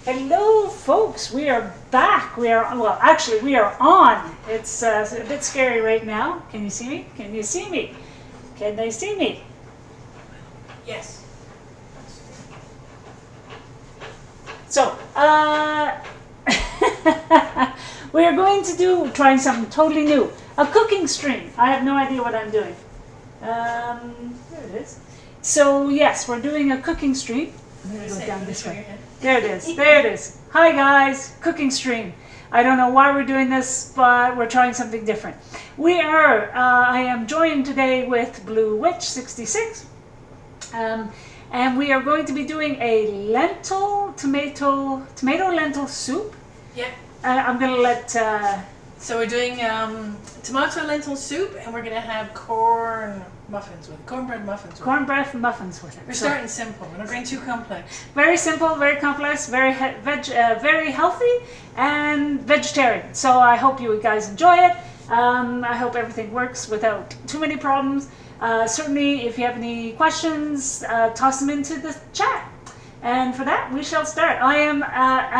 Hello, folks. We are back. We are, well, actually, we are on. It's a bit scary right now. Can you see me? Can you see me? Can they see me? Yes. So, we are going to trying something totally new. A cooking stream. I have no idea what I'm doing. There it is. So, yes, we're doing a cooking stream. I'm going to go down this way. There it is. There it is. Hi, guys. Cooking stream. I don't know why we're doing this, but we're trying something different. I am joined today with Bluew 66. And we are going to be doing a tomato lentil soup. Yep. I'm going to let... So we're doing tomato lentil soup, and we're going to have cornbread muffins with it. Cornbread muffins with it. We're starting simple. We're not going too complex. Very simple, very complex, very healthy, and vegetarian. So I hope you guys enjoy it. I hope everything works without too many problems. Certainly, if you have any questions, toss them into the chat. And for that, we shall start. I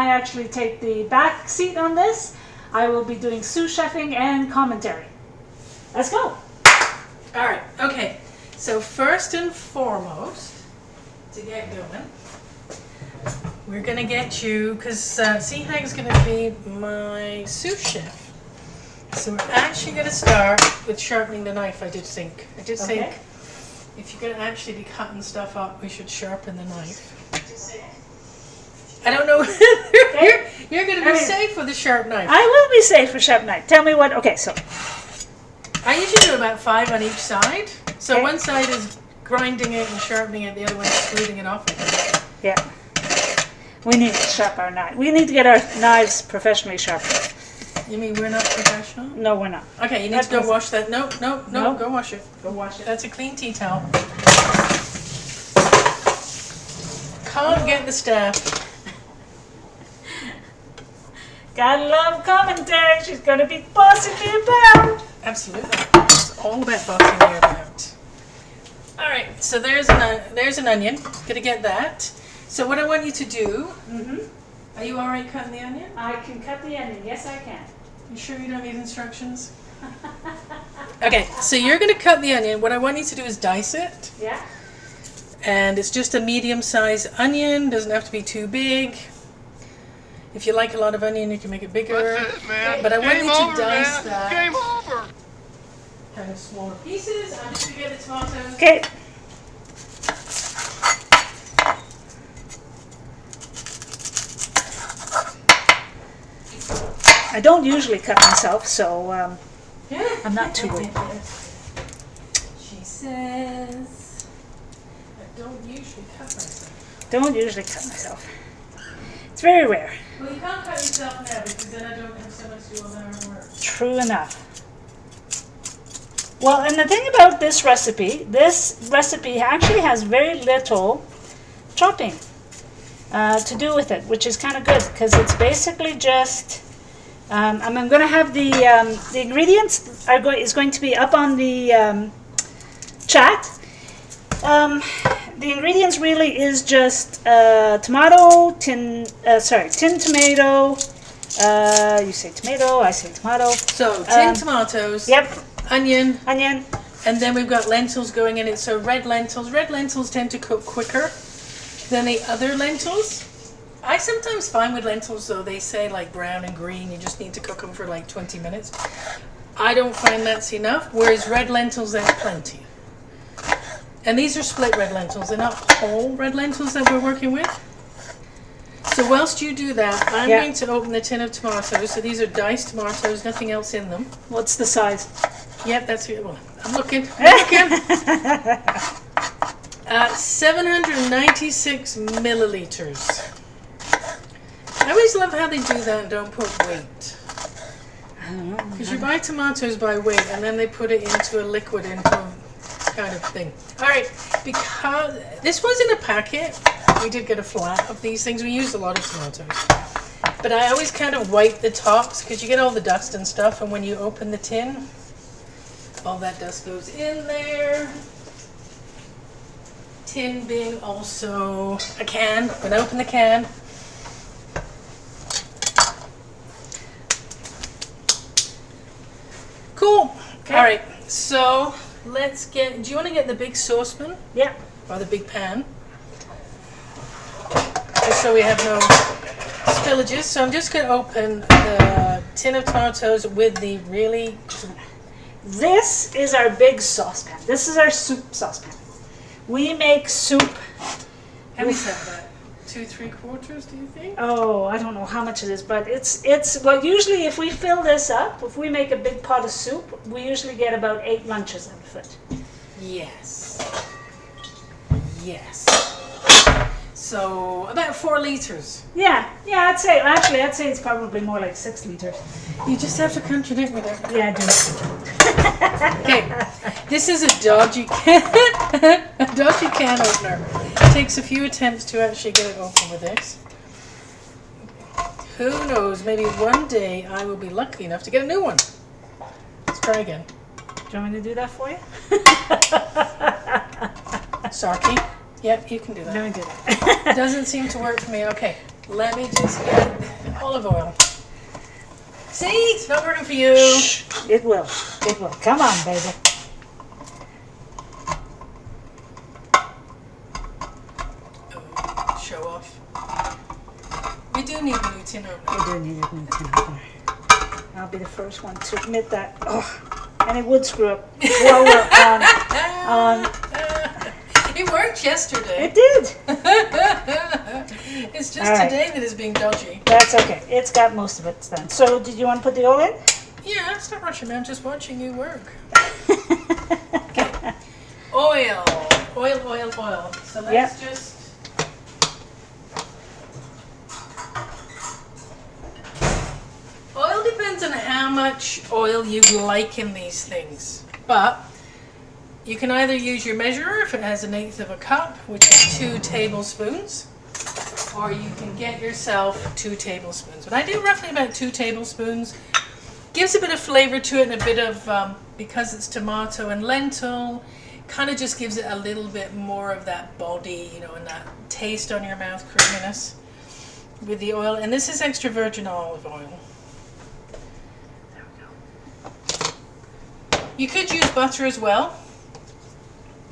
actually take the back seat on this. I will be doing sous chefing and commentary. Let's go. All right. Okay. So first and foremost, to get going, we're going to get you, because Seahag's going to be my sous chef. So we're actually going to start with sharpening the knife, I did think if you're going to actually be cutting stuff up, we should sharpen the knife. I don't know whether you're going to be safe with a sharp knife. I will be safe with sharp knife. Tell me what, okay, so. I usually do about 5 on each side. So one side is grinding it and sharpening it, the other one is smoothing it off. Yeah. We need to sharpen our knife. We need to get our knives professionally sharpened. You mean we're not professional? No, we're not. Okay, you need to go wash that. No, go wash it. Go wash it. That's a clean tea towel. Can't get the staff. Gotta love commentary. She's gonna be bossing me about. Absolutely. It's all about bossing me about. All right, so there's an onion. Gonna get that. So what I want you to do. Are you all right cutting the onion? I can cut the onion. Yes, I can. You sure you don't need instructions? Okay, so you're gonna cut the onion. What I want you to do is dice it. Yeah. And it's just a medium-sized onion. Doesn't have to be too big. If you like a lot of onion, you can make it bigger. That's it, man. But I want you to dice man. that. Game over. Kind of smaller pieces. I'm just gonna get the tomatoes. Okay. I don't usually cut myself, so I'm not too worried. She says, I don't usually cut myself. Don't usually cut myself. It's very rare. Well, you can't cut yourself now because then I don't have so much to do all the hard work. True enough. Well, and the thing about this recipe actually has very little chopping to do with it, which is kind of good because it's basically just. I'm going to have the ingredients is going to be up on the chat. The ingredients really is just tin tomato. You say tomato, I say tomato. So tin tomatoes. Yep. Onion. Onion. And then we've got lentils going in it. So red lentils. Red lentils tend to cook quicker than the other lentils. I sometimes find with lentils, though, they say like brown and green, you just need to cook them for like 20 minutes. I don't find that's enough, whereas red lentils, there's plenty. And these are split red lentils. They're not whole red lentils that we're working with. So whilst you do that, I'm going to open the tin of tomatoes. So these are diced tomatoes, nothing else in them. What's the size? Yep, that's it. Well, I'm looking. 796 milliliters. I always love how they do that and don't put weight. I don't know. Because you buy tomatoes by weight and then they put it into a liquid kind of thing. All right, because this was in a packet, we did get a flat of these things. We used a lot of tomatoes. But I always kind of wipe the tops because you get all the dust and stuff, and when you open the tin, all that dust goes in there. Tin being also a can. I'm going to open the can. Do you want to get the big saucepan? Yeah. Or the big pan? Just so we have no spillages. So I'm just going to open the tin of tomatoes with the really... This is our big saucepan. This is our soup saucepan. We make soup. How many is that? 2 3/4, do you think? Oh, I don't know how much it is, but it's well, usually if we fill this up, if we make a big pot of soup, we usually get about 8 lunches out of it. Yes. Yes. So about 4 liters. Yeah, I'd say it's probably more like 6 liters. You just have to contradict me there. Yeah, I do. Okay, this is a dodgy can, opener. It takes a few attempts to actually get it open with this. Who knows, maybe one day I will be lucky enough to get a new one. Let's try again. Do you want me to do that for you? Sarky. Yep, you can do that. Let me do that. Doesn't seem to work for me. Okay, let me just get olive oil. See, it's not working for you. Shh, it will. It will. Come on, baby. Oh, show off. We do need a new tin opener. We do need a new tin opener. I'll be the first one to admit that. Oh, and it would screw up while we're on. It worked yesterday. It did. It's just today that it's being dodgy. That's okay. It's got most of it done. So, did you want to put the oil in? Yeah, it's not rushing me. I'm just watching you work. Okay. Oil. So let's just... Oil depends on how much oil you like in these things. But you can either use your measurer if it has 1/8 of a cup, which is 2 tablespoons, or you can get yourself 2 tablespoons. But I do roughly about 2 tablespoons. Gives a bit of flavor to it and a bit of, because it's tomato and lentil, kind of just gives it a little bit more of that body, you know, and that taste on your mouth, creaminess with the oil. And this is extra virgin olive oil. There we go. You could use butter as well.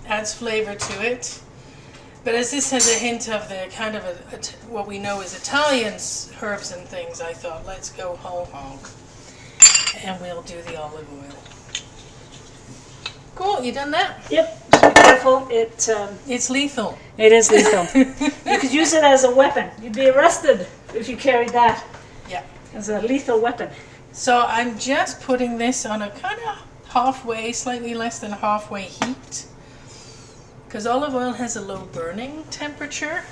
Adds flavor to it. But as this has a hint of the kind of what we know as Italian herbs and things, I thought, let's go whole hog. And we'll do the olive oil. Cool, you done that? Yep. Just be careful. It's lethal. It is lethal. You could use it as a weapon. You'd be arrested if you carried that. Yeah. As a lethal weapon. So I'm just putting this on a kind of halfway, slightly less than halfway heat. Because olive oil has a low burning temperature.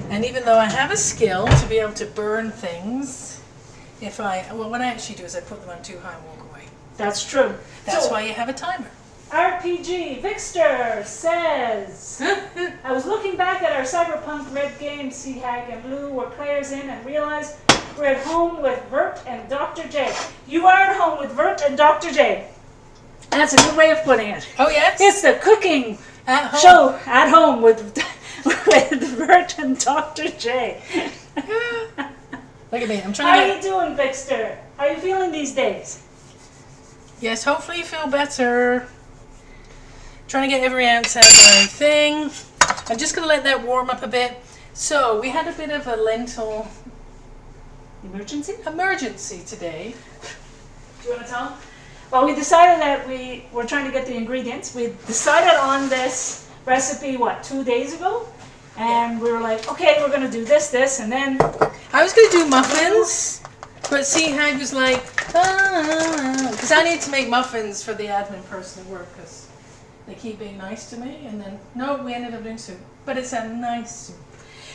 And even though I have a skill to be able to burn things, what I actually do is I put them on too high and walk away. That's true. That's why you have a timer. RPG Victor says, I was looking back at our Cyberpunk Red Game, Seahag and Bluew were players in and realized we're at home with Vert and Dr. J. You are at home with Vert and Dr. J. That's a good way of putting it. Oh, yes? It's the cooking at home. show at home with Vert and Dr. J. Look at me. I'm trying to How are you doing, Victor? How are you feeling these days? Yes, hopefully you feel better. Trying to get every ounce out of my thing. I'm just going to let that warm up a bit. So, we had a bit of a lentil emergency today. Do you want to tell them? Well, we decided that we were trying to get the ingredients. We decided on this recipe, 2 days ago? And we were like, okay, we're going to do this, and then... I was going to do muffins, but Seahag was like, because I need to make muffins for the admin person at work, because they keep being nice to me, and then, no, we ended up doing soup. But it's a nice soup.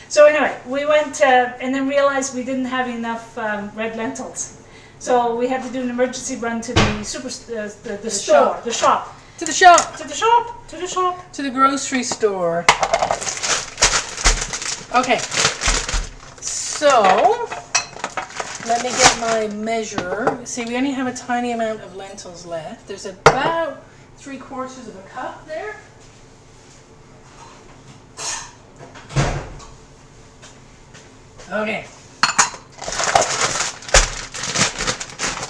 So anyway, we went and then realized we didn't have enough red lentils. So we had to do an emergency run to the shop. To the grocery store. Okay. So, let me get my measure. See, we only have a tiny amount of lentils left. There's about 3/4 of a cup there. Okay.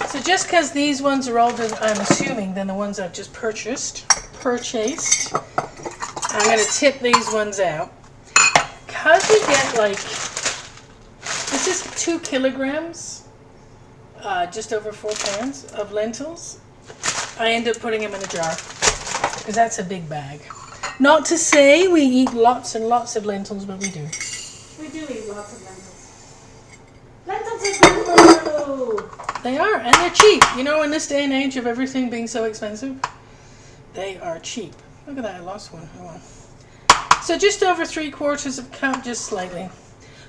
So just because these ones are older, I'm assuming, than the ones I've just purchased, I'm going to tip these ones out. Because we get like, this is 2 kilograms, just over 4 pounds of lentils. I end up putting them in a jar because that's a big bag. Not to say we eat lots and lots of lentils, but we do. We do eat lots of lentils. Lentils are good. They are, and they're cheap. You know, in this day and age of everything being so expensive, they are cheap. Look at that, I lost one. Oh well. So just over 3/4 of a cup, just slightly.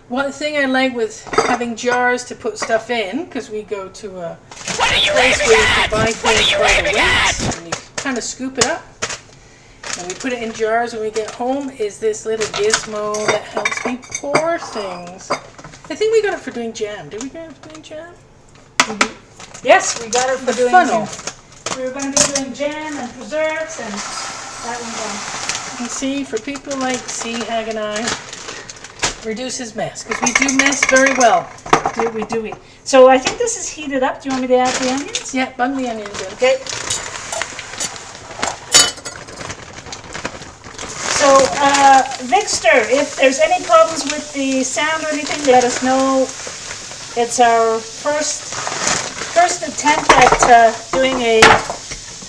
One thing I like with having jars to put stuff in, because we go to a place where you can buy things by the weight, and you kind of scoop it up. And we put it in jars when we get home, is this little gizmo that helps me pour things. I think we got it for doing jam. Did we get it for doing jam? Yes, we got it for doing funnel. jam. We were going to be doing jam and preserves, and that went on. You see, for people like Hag and I, reduces mess, because we do mess very well. Do we? So I think this is heated up. Do you want me to add the onions? Yeah, bung the onions in. Okay. So, Vixter, if there's any problems with the sound or anything, let us know. It's our first attempt at doing a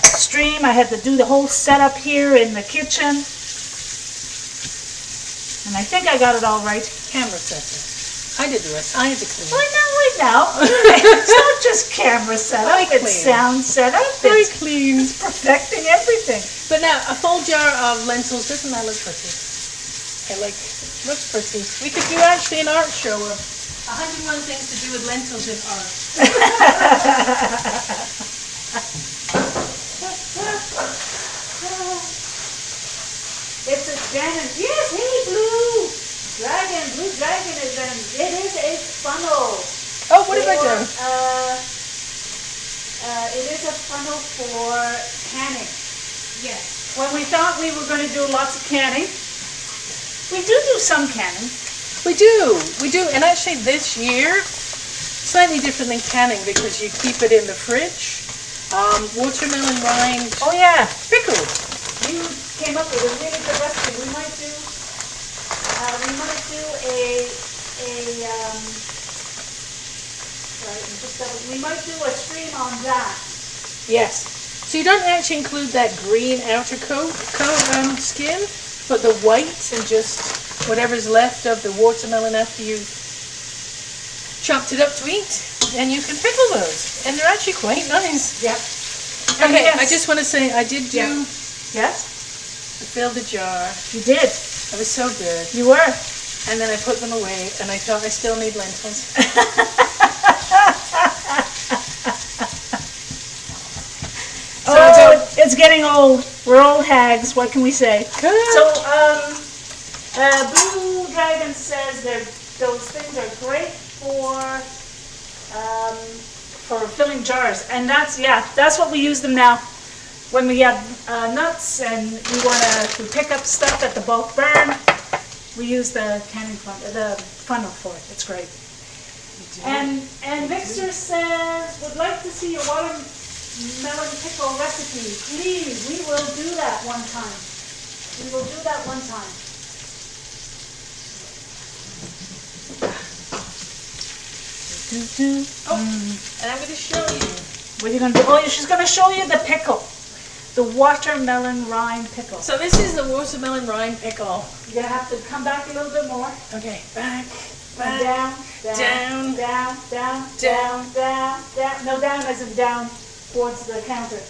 stream. I had to do the whole setup here in the kitchen. And I think I got it all right. Camera setup. I did the rest. I had to clean. Wait now. It's not just camera setup, it's sound setup. Very clean. It's perfecting everything. But now, a full jar of lentils, doesn't that look pretty? Looks pretty. We could do actually an art show of 101 things to do with lentils in art. It's a Janet. Yes, hey, Blue Dragon is it is a funnel. Oh, what have I done? It is a funnel for canning. Yes. When we thought we were going to do lots of canning, we do some canning. We do, and actually this year, slightly different than canning because you keep it in the fridge. Watermelon rind. Oh yeah, Pickled. you came up with a really good recipe. We might do we might do a stream on that. Yes. So you don't actually include that green outer skin, but the white and just whatever's left of the watermelon after you've chopped it up to eat, and you can pickle those. And they're actually quite nice. Yep. Okay, yes. I just want to say I did do, Yes, I filled the jar. you did. It was so good. You were. And then I put them away, and I thought I still need lentils. It's getting old. We're old hags. What can we say? Good. So, Blue Dragon says those things are great for filling jars, and that's what we use them now. When we have nuts and we pick up stuff at the bulk burn, we use the funnel for it. It's great. And Victor says would like to see a watermelon pickle recipe. Please, we will do that one time. We will do that one time. And I'm going to show you. What are you going to do? Oh, she's going to show you the pickle. The watermelon rind pickle. So this is the watermelon rind pickle. You're going to have to come back a little bit more. Okay, back, Down. No, down as in down towards the counter.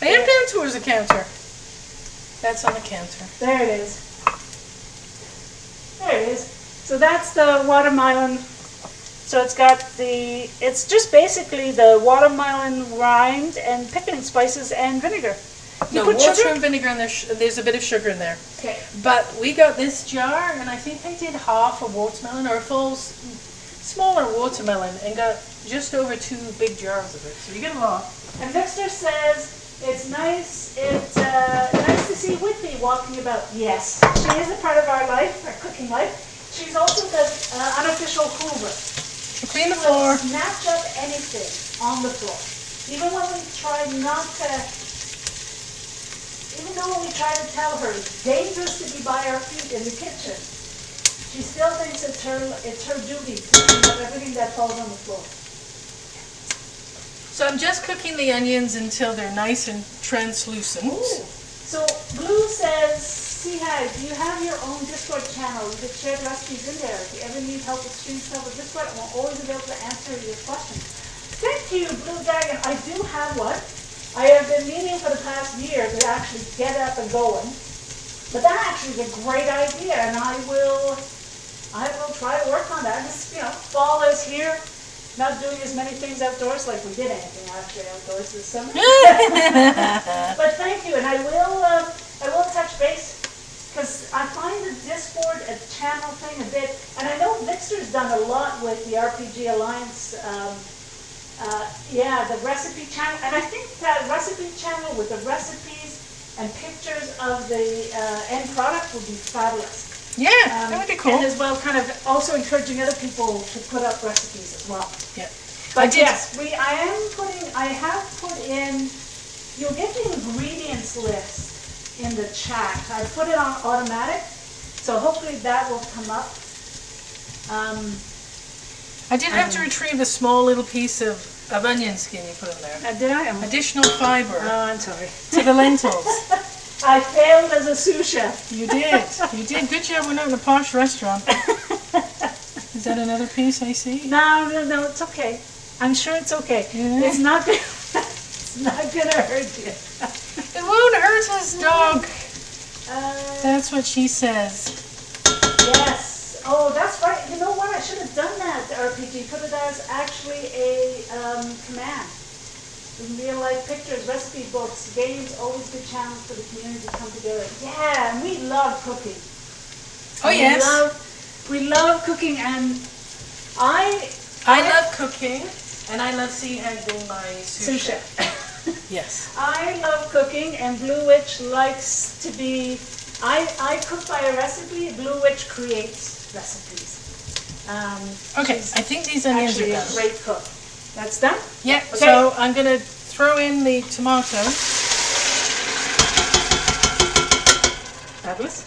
I am down towards the counter. That's on the counter. There it is. There it is. So that's the watermelon. So it's just basically the watermelon rind and pickling spices and vinegar. No, water and vinegar, and there's a bit of sugar in there. Okay. But we got this jar, and I think I did half a watermelon, or a full, smaller watermelon, and got just over 2 big jars of it. So you get a lot. And Victor says it's nice. It's nice to see Whitney walking about. Yes, she is a part of our life, our cooking life. She's also the unofficial Hoover. To clean the floor. Snatch up anything on the floor. Even when we try not to, even though we try to tell her it's dangerous to be by our feet in the kitchen, she still thinks it's her duty to clean up everything that falls on the floor. So I'm just cooking the onions until they're nice and translucent. Ooh. So Bluew says, see hi, do you have your own Discord channel? You could share the recipes in there. If you ever need help with stream stuff with Discord, I'm always available to answer your questions. Thank you, Blue Dragon. I do have one. I have been meaning for the past year to actually get up and going. But that actually is a great idea, and I will try to work on that. This, fall is here. Not doing as many things outdoors like we did anything actually outdoors this summer. But thank you, and I will touch base because I find the Discord a channel thing a bit, and I know Victor's done a lot with the RPG Alliance. The recipe channel, and I think that recipe channel with the recipes and pictures of the end product would be fabulous. Yeah, that would be cool. And as well, kind of also encouraging other people to put up recipes as well. Yeah. But yes, I have put in, you'll get the ingredients list in the chat. I put it on automatic, so hopefully that will come up. I did have to retrieve a small little piece of onion skin you put in there. Did I? Additional fiber Oh, I'm sorry. to the lentils. I failed as a sous chef. You did. You did. Good job. We're not in a posh restaurant. Is that another piece I see? No, it's okay. I'm sure it's okay. Yeah. It's not gonna hurt you. It won't hurt us, dog. That's what she says. Yes. Oh, that's right. You know what? I should have done that, RPG. Put it as actually a command. In real life pictures, recipe books, games, always good channels for the community to come together. Yeah, and we love cooking. Oh, yes. We love cooking, and I love cooking, and I love seeing how doing my sous chef. Yes. I love cooking, and Blue Witch likes to be. I cook by a recipe. Blue Witch creates recipes. Okay, I think these onions are actually done. a great cook. That's done? Yeah, Okay. so I'm going to throw in the tomatoes. Fabulous.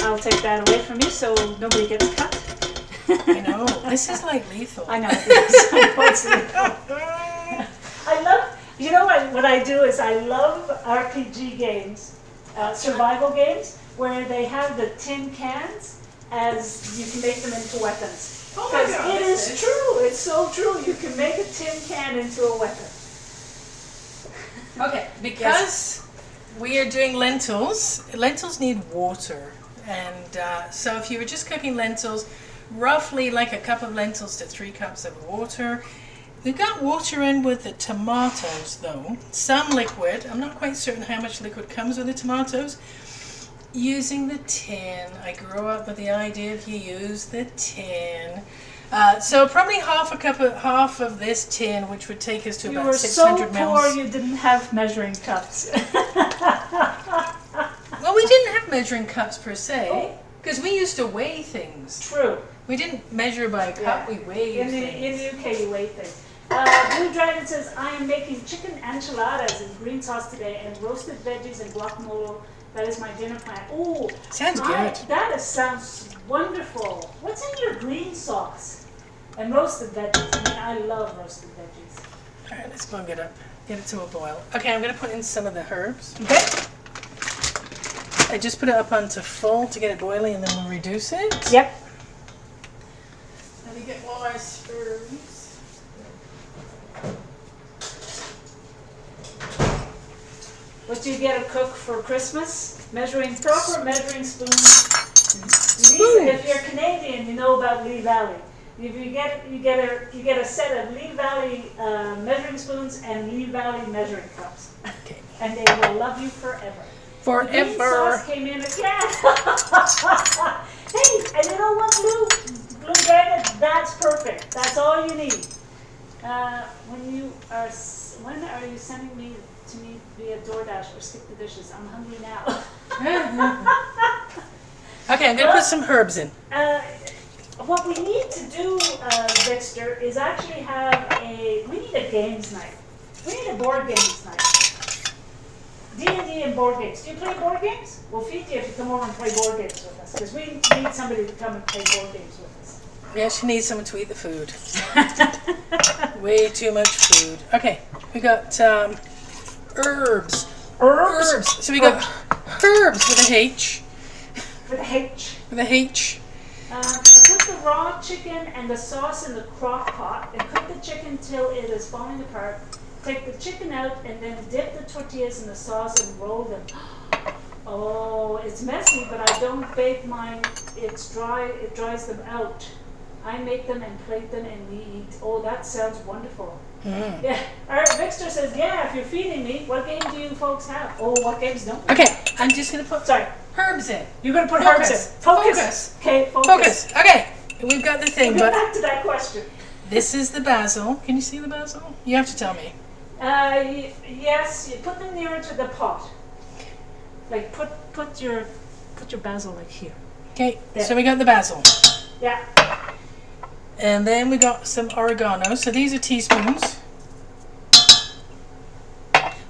I'll take that away from you so nobody gets cut. I know, this is like lethal. I know it is. Unfortunately. I love, what I do is I love RPG games, survival games, where they have the tin cans as you can make them into weapons. Oh my Because God, it is true. It's so true. You can make a tin can into a weapon. Okay, because we are doing lentils need water. And so if you were just cooking lentils, roughly like a cup of lentils to 3 cups of water. We got water in with the tomatoes though, some liquid. I'm not quite certain how much liquid comes with the tomatoes. Using the tin. I grew up with the idea if you use the tin. So probably half of this tin, which would take us to about 600 mils. You were so poor you didn't have measuring cups. Well, we didn't have measuring cups per se, because we used to weigh things. True. We didn't measure by a cup, we weighed things. In the UK, you weigh things. Blue Dragon says, I am making chicken enchiladas and green sauce today and roasted veggies and guacamole. That is my dinner plan. Ooh, sounds good. Sounds wonderful. What's in your green sauce? And roasted veggies. I mean, I love roasted veggies. All right, let's bung it up. Get it to a boil. Okay, I'm going to put in some of the herbs. Okay. I just put it up onto full to get it boiling, and then we'll reduce it. Yep. Let me get more herbs. What do you get a cook for Christmas? Proper measuring spoons. If you're Canadian, you know about Lee Valley. If you get a set of Lee Valley measuring spoons and Lee Valley measuring cups. Okay. And they will love you forever. Forever. The green sauce came in again. Hey, and you know what, Blue Dragon? That's perfect. That's all you need. When are you sending me to me via DoorDash or Stick the Dishes? I'm hungry now. Okay, I'm going to put some herbs in. what we need to do, Victor, is actually we need a games night. We need a board games night. D&D and board games. Do you play board games? We'll feed you if you come over and play board games with us, because we need somebody to come and play board games with us. Yeah, she needs someone to eat the food. Way too much food. Okay, we got herbs. Herbs. So we got herbs with a H. With a H. With a H. I put the raw chicken and the sauce in the crock pot and cook the chicken till it is falling apart. Take the chicken out and then dip the tortillas in the sauce and roll them. Oh, it's messy, but I don't bake mine. It's dry. It dries them out. I make them and plate them and we eat. Oh, that sounds wonderful. Mm. Yeah. All right, Victor says, yeah, if you're feeding me, what game do you folks have? Oh, what games don't we? Okay, I'm just going to put Sorry. herbs in. You're going to put Focus. herbs in. Focus. Okay, focus. Focus. Okay, we've got the thing, We'll but get back to that question. this is the basil. Can you see the basil? You have to tell me. Yes, you put them nearer to the pot. Like put your basil like here. Okay, There. so we got the basil. Yeah. And then we got some oregano. So these are teaspoons.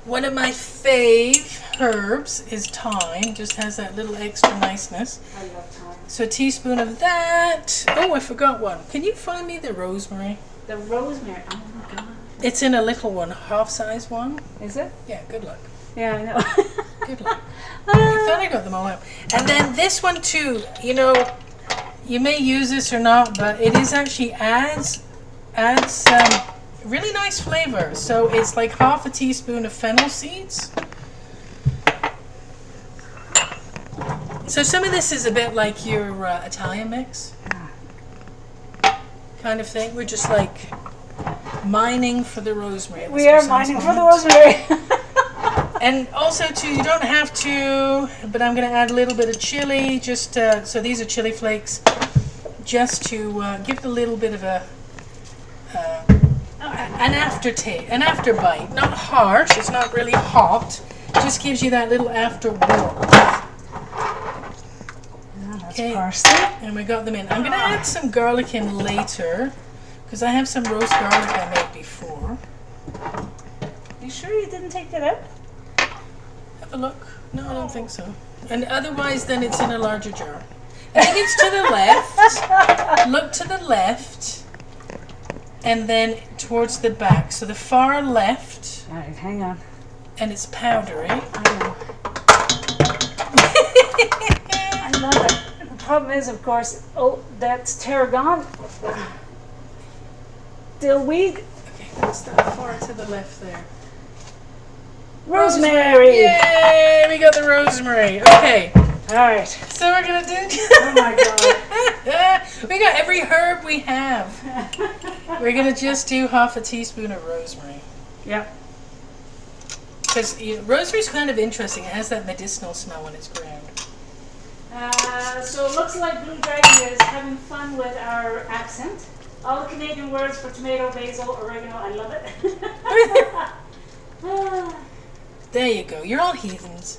One of my fave herbs is thyme. Just has that little extra niceness. I love thyme. So a teaspoon of that. Oh, I forgot one. Can you find me the rosemary? The rosemary. Oh my god. It's in a little one, half-size one. Is it? Yeah, good luck. Yeah, I know. Good luck. I thought I got them all out. And then this one too, you know, you may use this or not, but it is actually adds really nice flavor. So it's like half a teaspoon of fennel seeds. So some of this is a bit like your Italian mix kind of thing. We're just like mining for the rosemary. We are mining for the rosemary. And also too, you don't have to, but I'm going to add a little bit of chili, just so these are chili flakes, just to give it a little bit of an aftertaste, an afterbite. Not harsh, it's not really hot, just gives you that little after warmth. Okay, Parsley. and we got them in. I'm going to add some garlic in later, because I have some roast garlic I made before. You sure you didn't take that out? Have a look. No, I don't think so. And otherwise, then it's in a larger jar. I think it's to the left. Look to the left, and then towards the back. So the far left. All right, hang on. And it's powdery. I know. I love it. The problem is, of course, that's tarragon. Dillweed. Okay, what's that far to the left there? Rosemary. Yay! We got the rosemary. Okay. All right. So we're gonna do. Oh my god. We got every herb we have. We're gonna just do half a teaspoon of rosemary. Yep. Because rosemary's kind of interesting. It has that medicinal smell when it's ground. So it looks like Blue Dragon is having fun with our accent. All the Canadian words for tomato, basil, oregano. I love it. There you go. You're all heathens.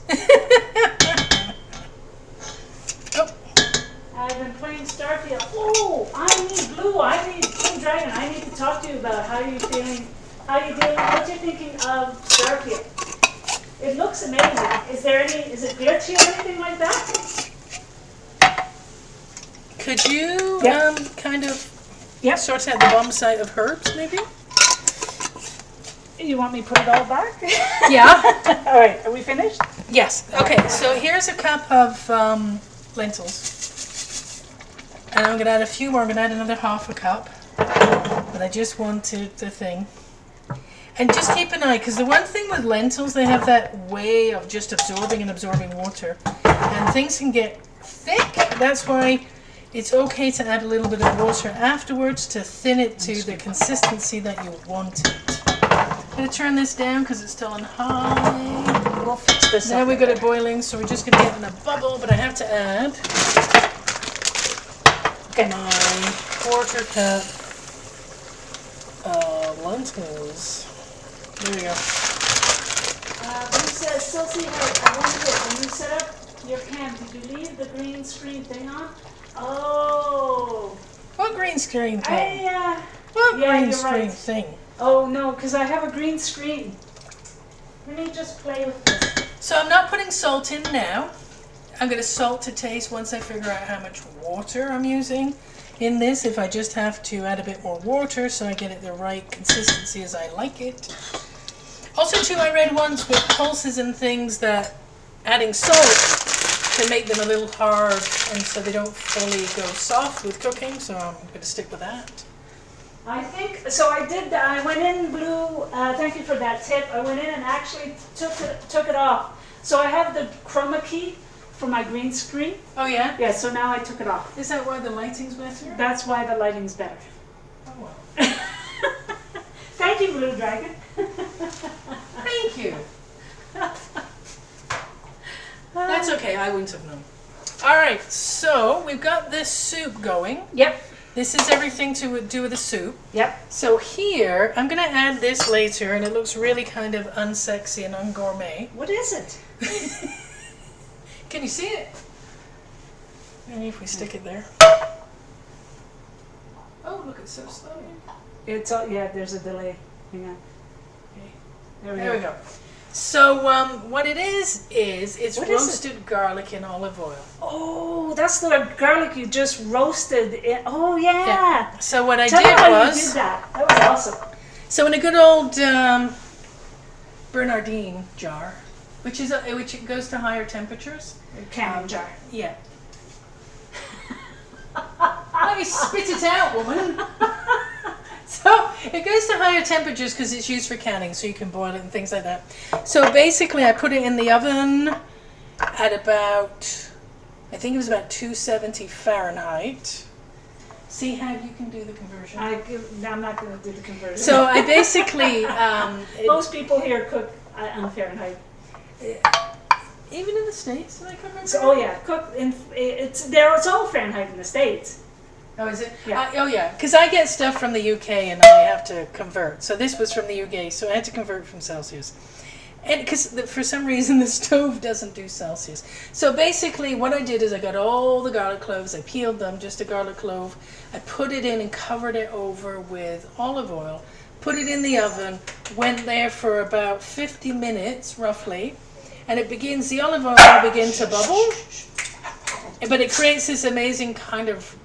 Oh. I've been playing Starfield. Oh, I need Blue. I need Blue Dragon. I need to talk to you about how you're feeling, how you doing, what you're thinking of Starfield. It looks amazing. Is it glitchy or anything like that? Could you kind of sort out the bottom side of herbs, maybe? You want me to put it all back? Yeah. All right. Are we finished? Yes. Okay. So here's a cup of lentils, and I'm gonna add a few more. I'm gonna add another half a cup, but I just wanted the thing. And just keep an eye, because the one thing with lentils, they have that way of just absorbing water, and things can get thick. That's why it's okay to add a little bit of water afterwards to thin it to the consistency that you want it. I'm going to turn this down because it's still on high. We'll fix this Now up we've got later. it boiling, so we're just going to get in a bubble, but I have to add my quarter cup of lentils. There we go. Blue says, Silsey, I wonder, when you set up your cam, did you leave the green screen thing on? Oh, What green screen thing? What yeah, green you're screen right. thing? Oh no, because I have a green screen. Let me just play with this. So I'm not putting salt in now. I'm going to salt to taste once I figure out how much water I'm using in this. If I just have to add a bit more water so I get it the right consistency as I like it. Also too, I read once with pulses and things that adding salt can make them a little hard and so they don't fully go soft with cooking, so I'm going to stick with that. I think, so I did, I went in, Bluew, thank you for that tip. I went in and actually took it off. So I have the chroma key for my green screen. Oh yeah? Yeah, so now I took it off. Is that why the lighting's better? That's why the lighting's better. Oh well. Thank you, Blue Dragon. Thank you. That's okay, I wouldn't have known. Alright, so we've got this soup going. Yep. This is everything to do with the soup. Yep. So here, I'm going to add this later, and it looks really kind of unsexy and ungourmet. What is it? Can you see it? Maybe if we stick it there. Oh, look, it's so slow. It's, yeah, there's a delay. Hang on. Okay. There we go. So what it is it's what roasted garlic in olive oil. Oh, that's the garlic you just roasted. Oh, yeah. So what I Tell did me how was... you did that. That was awesome. So in a good old Bernardine jar, which it goes to higher temperatures. Canning jar. Yeah. Let me spit it out, woman. So it goes to higher temperatures because it's used for canning, so you can boil it and things like that. So basically, I put it in the oven at about, I think it was about 270 Fahrenheit. See how you can do the conversion? I'm not going to do the conversion. So I basically... most people here cook on Fahrenheit. Even in the States, did I come remember? So, oh yeah, it's all Fahrenheit in the States. Oh, is it? Yeah. Oh, yeah. Because I get stuff from the UK and I have to convert. So this was from the UK, so I had to convert from Celsius. And because for some reason the stove doesn't do Celsius. So basically what I did is I got all the garlic cloves, I peeled them, just a garlic clove. I put it in and covered it over with olive oil. Put it in the oven, went there for about 50 minutes roughly. And the olive oil will begin to bubble. But it creates this amazing kind of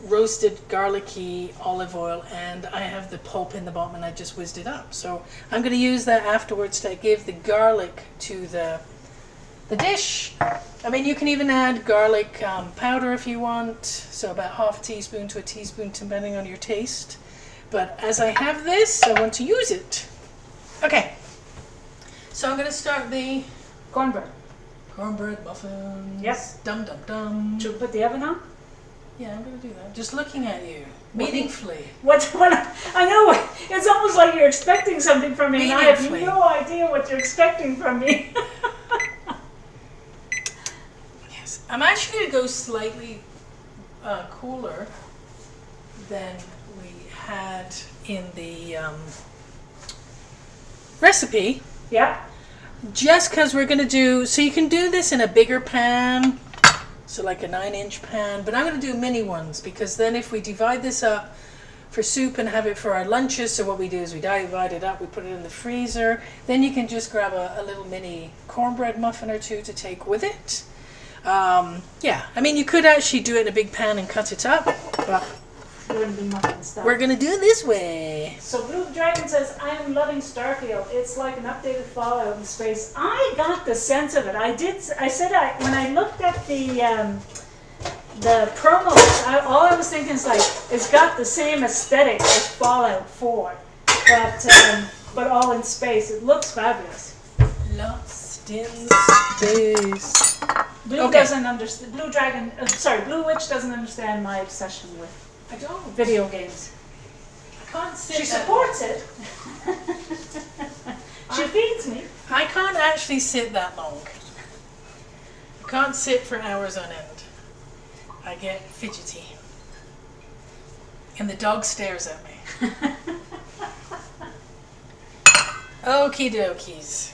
roasted garlicky olive oil, and I have the pulp in the bottom and I just whizzed it up. So I'm going to use that afterwards to give the garlic to the dish. I mean, you can even add garlic powder if you want, so about half a teaspoon to a teaspoon depending on your taste. But as I have this, I want to use it. Okay, so I'm going to start the cornbread muffins. Yes. Dum dum dum. Should we put the oven on? Yeah, I'm going to do that. Just looking at you. Meaningfully. What I know, it's almost like you're expecting something from me, and I have Meaningfully. no idea what you're expecting from me. Yes. I'm actually going to go slightly cooler than we had in the recipe. Yeah. Just because we're going to do, so you can do this in a bigger pan, so like a 9-inch pan, but I'm going to do mini ones because then if we divide this up for soup and have it for our lunches, so what we do is we divide it up, we put it in the freezer, then you can just grab a little mini cornbread muffin or two to take with it. Yeah, I mean you could actually do it in a big pan and cut it up, but we're going to do it this way. So Blue Dragon says, I am loving Starfield. It's like an updated Fallout in space. I got the sense of it. When I looked at the promos, all I was thinking is like, it's got the same aesthetic as Fallout 4, but all in space. It looks fabulous. Lost in space. Blue doesn't understand. Blue Witch doesn't understand my obsession with I don't. video games. I can't sit. She supports it. She feeds me. I can't actually sit that long. I can't sit for hours on end. I get fidgety. And the dog stares at me. Okie dokies.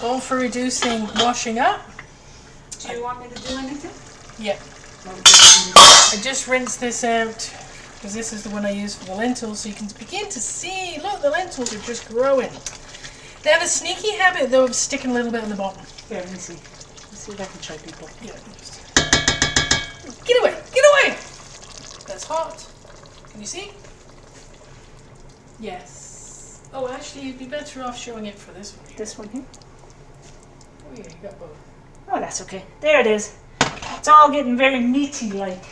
All for reducing washing up. Do you want me to do anything? Yeah. I just rinsed this out because this is the one I use for the lentils, so you can begin to see, look, the lentils are just growing. They have a sneaky habit though of sticking a little bit on the bottom. Here, let me see. Let's see if I can show people. Yeah, get away, get away! That's hot. Can you see? Yes. Oh, actually, you'd be better off showing it for this one here. This one here? Oh yeah, you got both. Oh, that's okay. There it is. It's all getting very meaty-like.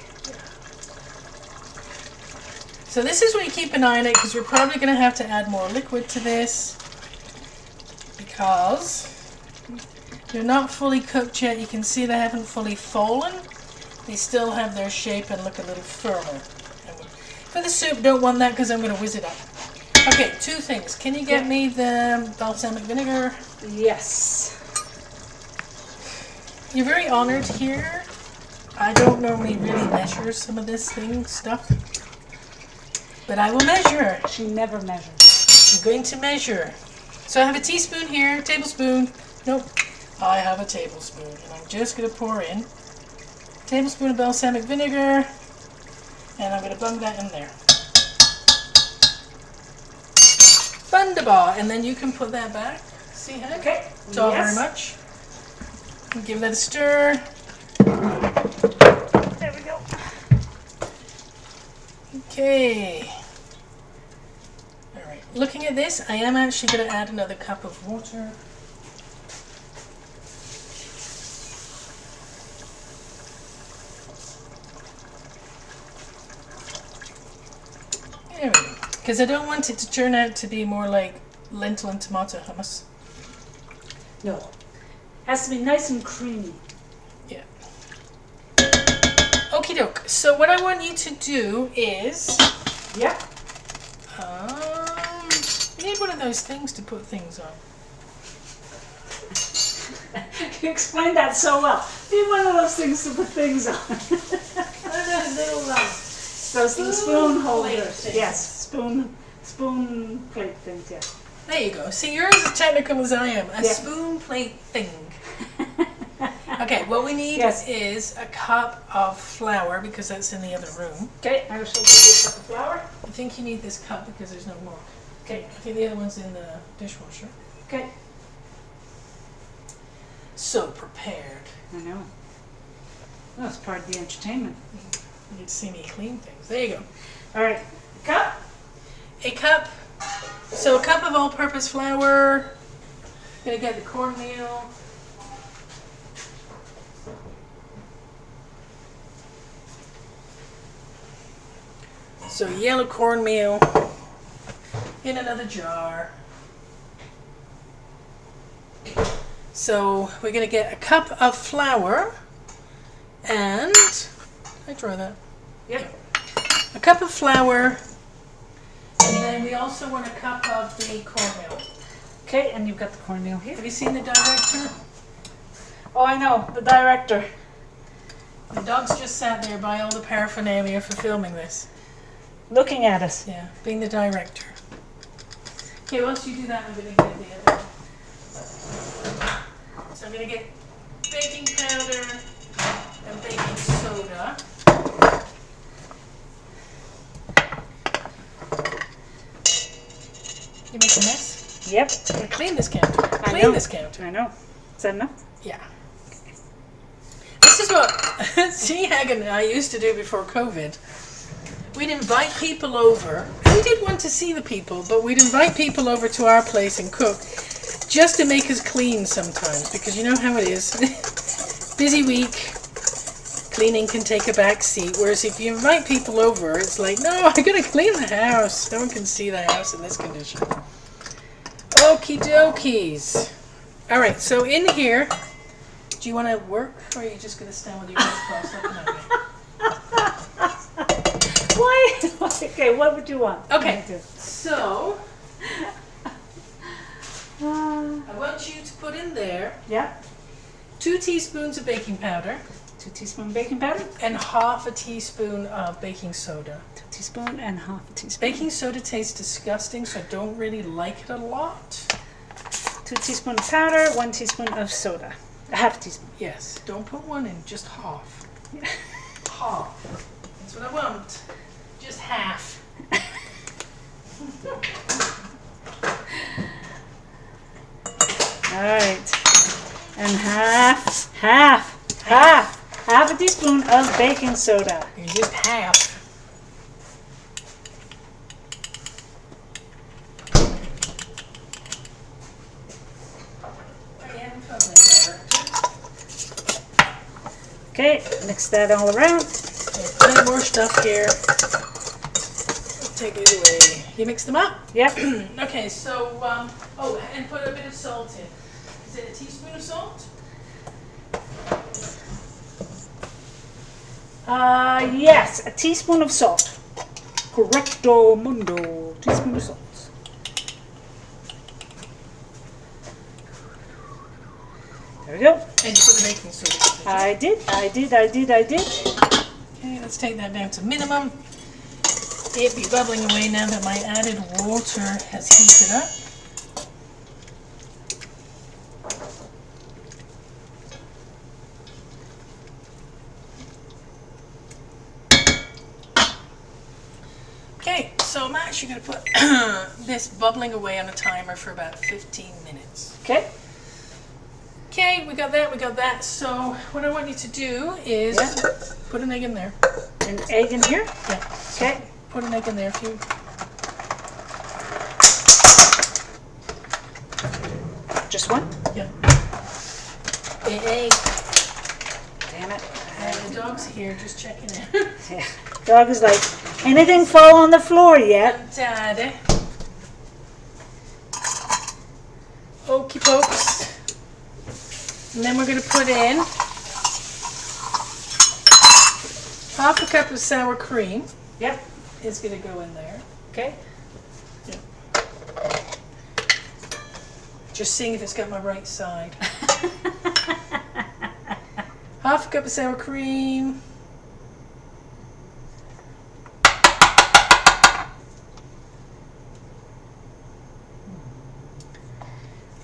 So this is where you keep an eye on it, because we're probably going to have to add more liquid to this, because they're not fully cooked yet. You can see they haven't fully fallen. They still have their shape and look a little firmer. For the soup, don't want that because I'm going to whiz it up. Okay, two things. Can you get me the balsamic vinegar? Yes. You're very honoured here. I don't normally really measure some of this stuff. But I will measure. She never measures. I'm going to measure. So I have a teaspoon here, tablespoon. Nope. I have a tablespoon. And I'm just going to pour in a tablespoon of balsamic vinegar. And I'm going to bung that in there. Wunderbar. And then you can put that back. See how? Okay. It's all very much. And give that a stir. There we go. Okay. Alright. Looking at this, I am actually going to add another cup of water. There we go. Because I don't want it to turn out to be more like lentil and tomato hummus. No. Has to be nice and creamy. Yeah. Okie doke. So what I want you to do is... Yep. You need one of those things to put things on. You explained that so well. Need one of those things to put things on. Those little spoon holders. Yes, spoon plate things, yeah. There you go. See, you're as technical as I am. A spoon plate thing. Okay, what we need is a cup of flour, because that's in the other room. Okay, I shall get this cup of flour. I think you need this cup because there's no more. Okay. I think the other one's in the dishwasher. Okay. So prepared. I know. Well, it's part of the entertainment. You'd see me clean things. There you go. All right. Cup? A cup. So a cup of all-purpose flour. Gonna get the cornmeal. So yellow cornmeal in another jar. So we're going to get a cup of flour and, I draw that? Yep. A cup of flour, and then we also want a cup of the cornmeal. Okay, and you've got the cornmeal here. Have you seen the director? Oh, I know, the director. The dog's just sat there by all the paraphernalia for filming this. Looking at us. Yeah, being the director. Okay, once you do that, I'm going to get the other. So I'm going to get baking powder and baking soda. You make a mess? Yep. Clean this counter. I Clean this counter. I know. Is that enough? Yeah. This is what C. Hagen and I used to do before COVID. We'd invite people over. We did want to see the people, but we'd invite people over to our place and cook just to make us clean sometimes, because you know how it is. Busy week, cleaning can take a back seat, whereas if you invite people over, it's like, no, I gotta clean the house. No one can see the house in this condition. Okie dokies. All right, so in here, do you want to work, or are you just gonna stand with your legs crossed looking at me? Why? Okay, what would you want? Okay, so I want you to put in there yeah, 2 teaspoons of baking powder 2 teaspoons baking powder, and half a teaspoon of baking soda. 2 teaspoons and half a teaspoon. Baking soda tastes disgusting, so I don't really like it a lot. 2 teaspoons of powder, 1 teaspoon of soda. A half a teaspoon. Yes, don't put 1 in, just half. Half. what I want. Just half. All right. And half a teaspoon of baking soda. Just half. Okay, mix that all around. Plenty more stuff here. Take it away. You mix them up? Yep. Okay, so, oh, and put a bit of salt in. Is it a teaspoon of salt? Yes, a teaspoon of salt. Correcto mundo. Teaspoon of salt. There we go. And you put the baking soda in. I did. Okay, let's take that down to minimum. It be bubbling away now that my added water has heated up. Okay, so I'm actually going to put this bubbling away on a timer for about 15 minutes. Okay. Okay, we got that. So what I want you to do is put an egg in there. An egg in here? Yeah. Okay. Put an egg in there if you... Just one? Yeah. Egg. Damn it. The dog's here, just checking in. Yeah. Dog is like, anything fall on the floor yet? Daddy. Okey pokes. And then we're going to put in half a cup of sour cream. Yep. It's going to go in there. Okay. Yeah. Just seeing if it's got my right side. Half a cup of sour cream.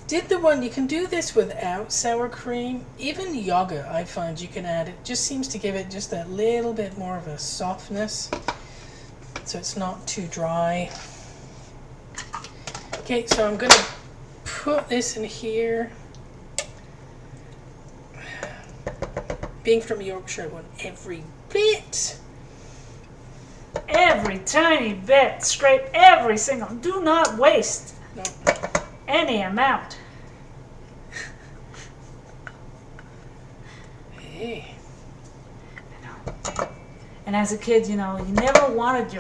Did the one, you can do this without sour cream. Even yogurt, I find you can add. It just seems to give it just that little bit more of a softness. So it's not too dry. Okay, so I'm going to put this in here. Being from Yorkshire, I want every bit. Every tiny bit. Scrape every single. Do not waste No. any amount. Hey. And as a kid, you know, you never wanted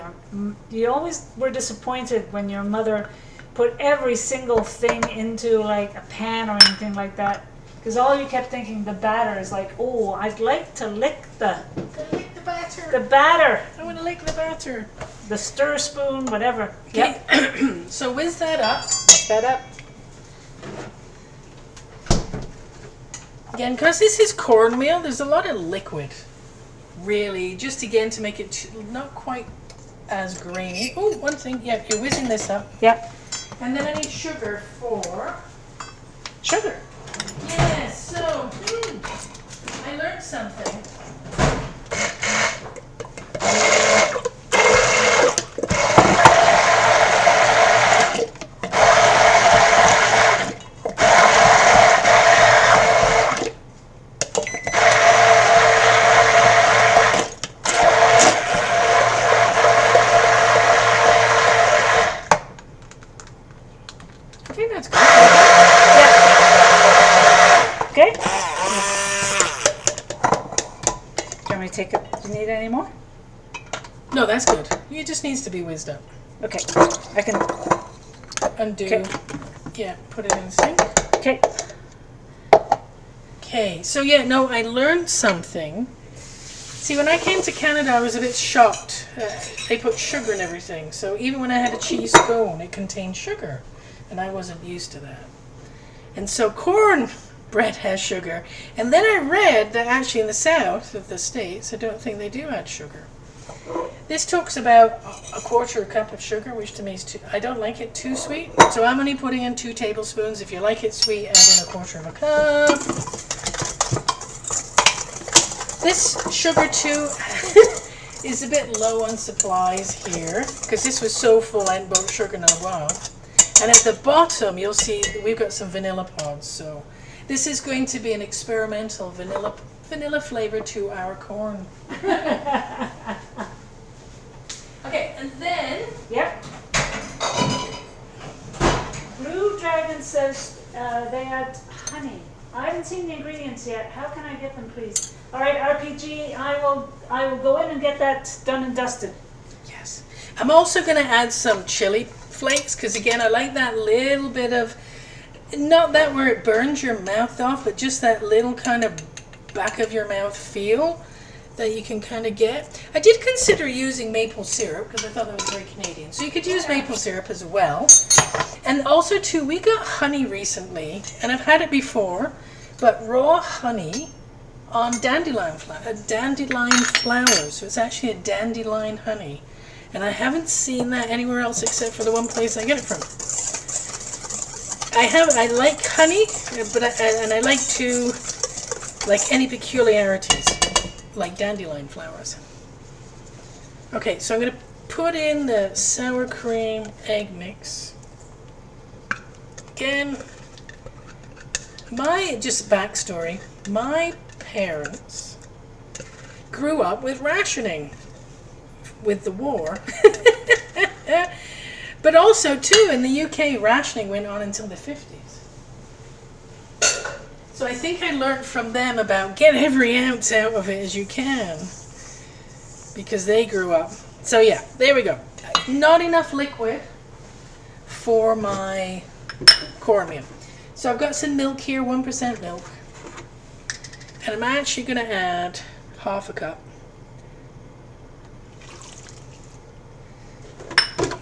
you always were disappointed when your mother put every single thing into like a pan or anything like that. Because all you kept thinking, the batter is like, oh, I'd like to lick the batter. the batter, I want to lick the batter. the stir spoon, whatever. Okay. Yep. So whiz that up. Mix that up. Again, because this is cornmeal, there's a lot of liquid. Really, just again to make it not quite as grainy. Oh, one thing. Yeah, you're whizzing this up. Yep. And then I need sugar for... Sugar. Yes, so, I learned something. I think that's good. Okay. Do you want me to take it? Do you need any more? No, that's good. It just needs to be whizzed up. Okay. I can. Undo. Okay. Yeah, put it in the sink. Okay. Okay, so yeah, no, I learned something. See, when I came to Canada, I was a bit shocked. They put sugar in everything. So even when I had a cheese scone, it contained sugar. And I wasn't used to that. And so cornbread has sugar. And then I read that actually in the south of the States, I don't think they do add sugar. This talks about a quarter cup of sugar, which to me is too, I don't like it too sweet. So I'm only putting in 2 tablespoons. If you like it sweet, add in a quarter of a cup. This sugar too is a bit low on supplies here because this was so full and both sugar noir. And at the bottom, you'll see we've got some vanilla pods. So this is going to be an experimental vanilla flavor to our corn. Okay, and then Yep. Blue Dragon says they add honey. I haven't seen the ingredients yet. How can I get them, please? All right, RPG. I will go in and get that done and dusted. yes, I'm also going to add some chili flakes because again, I like that little bit of, not that where it burns your mouth off, but just that little kind of back of your mouth feel that you can kind of get. I did consider using maple syrup because I thought that was very Canadian. So you could use maple syrup as well. And also too, we got honey recently, and I've had it before, but raw honey on dandelion flowers. So it's actually a dandelion honey. And I haven't seen that anywhere else except for the one place I get it from. I like honey, but I like to, like any peculiarities, like dandelion flowers. Okay, so I'm going to put in the sour cream egg mix. Again, just backstory, my parents grew up with rationing with the war. But also too, in the UK, rationing went on until the 50s. So I think I learned from them about get every ounce out of it as you can, because they grew up. So yeah, there we go. Not enough liquid for my cornmeal. So I've got some milk here, 1% milk. And I'm actually going to add half a cup.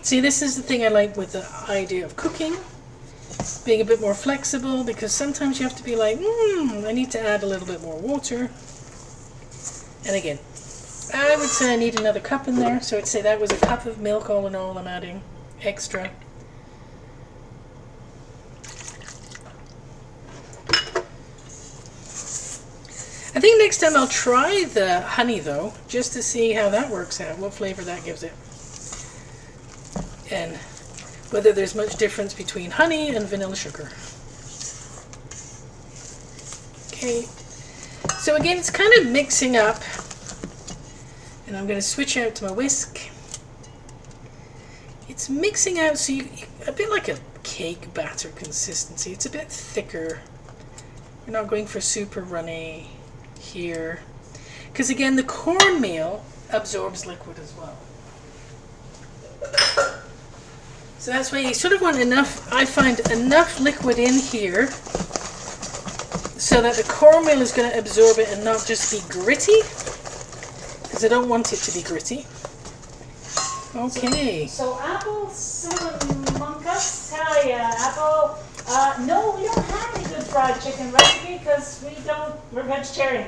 See, this is the thing I like with the idea of cooking. Being a bit more flexible, because sometimes you have to be like, I need to add a little bit more water. And again, I would say I need another cup in there. So I'd say that was a cup of milk all in all I'm adding extra. I think next time I'll try the honey though, just to see how that works out, what flavor that gives it. And whether there's much difference between honey and vanilla sugar. Okay, so again, it's kind of mixing up, and I'm going to switch out to my whisk. It's mixing out, so a bit like a cake batter consistency. It's a bit thicker. We're not going for super runny here, because again, the cornmeal absorbs liquid as well. So that's why you sort of want enough, I find enough liquid in here so that the cornmeal is going to absorb it and not just be gritty, because I don't want it to be gritty. Okay. So Apple Salamanca, tell ya, Apple, no, we don't have any good fried chicken recipe because we're vegetarian.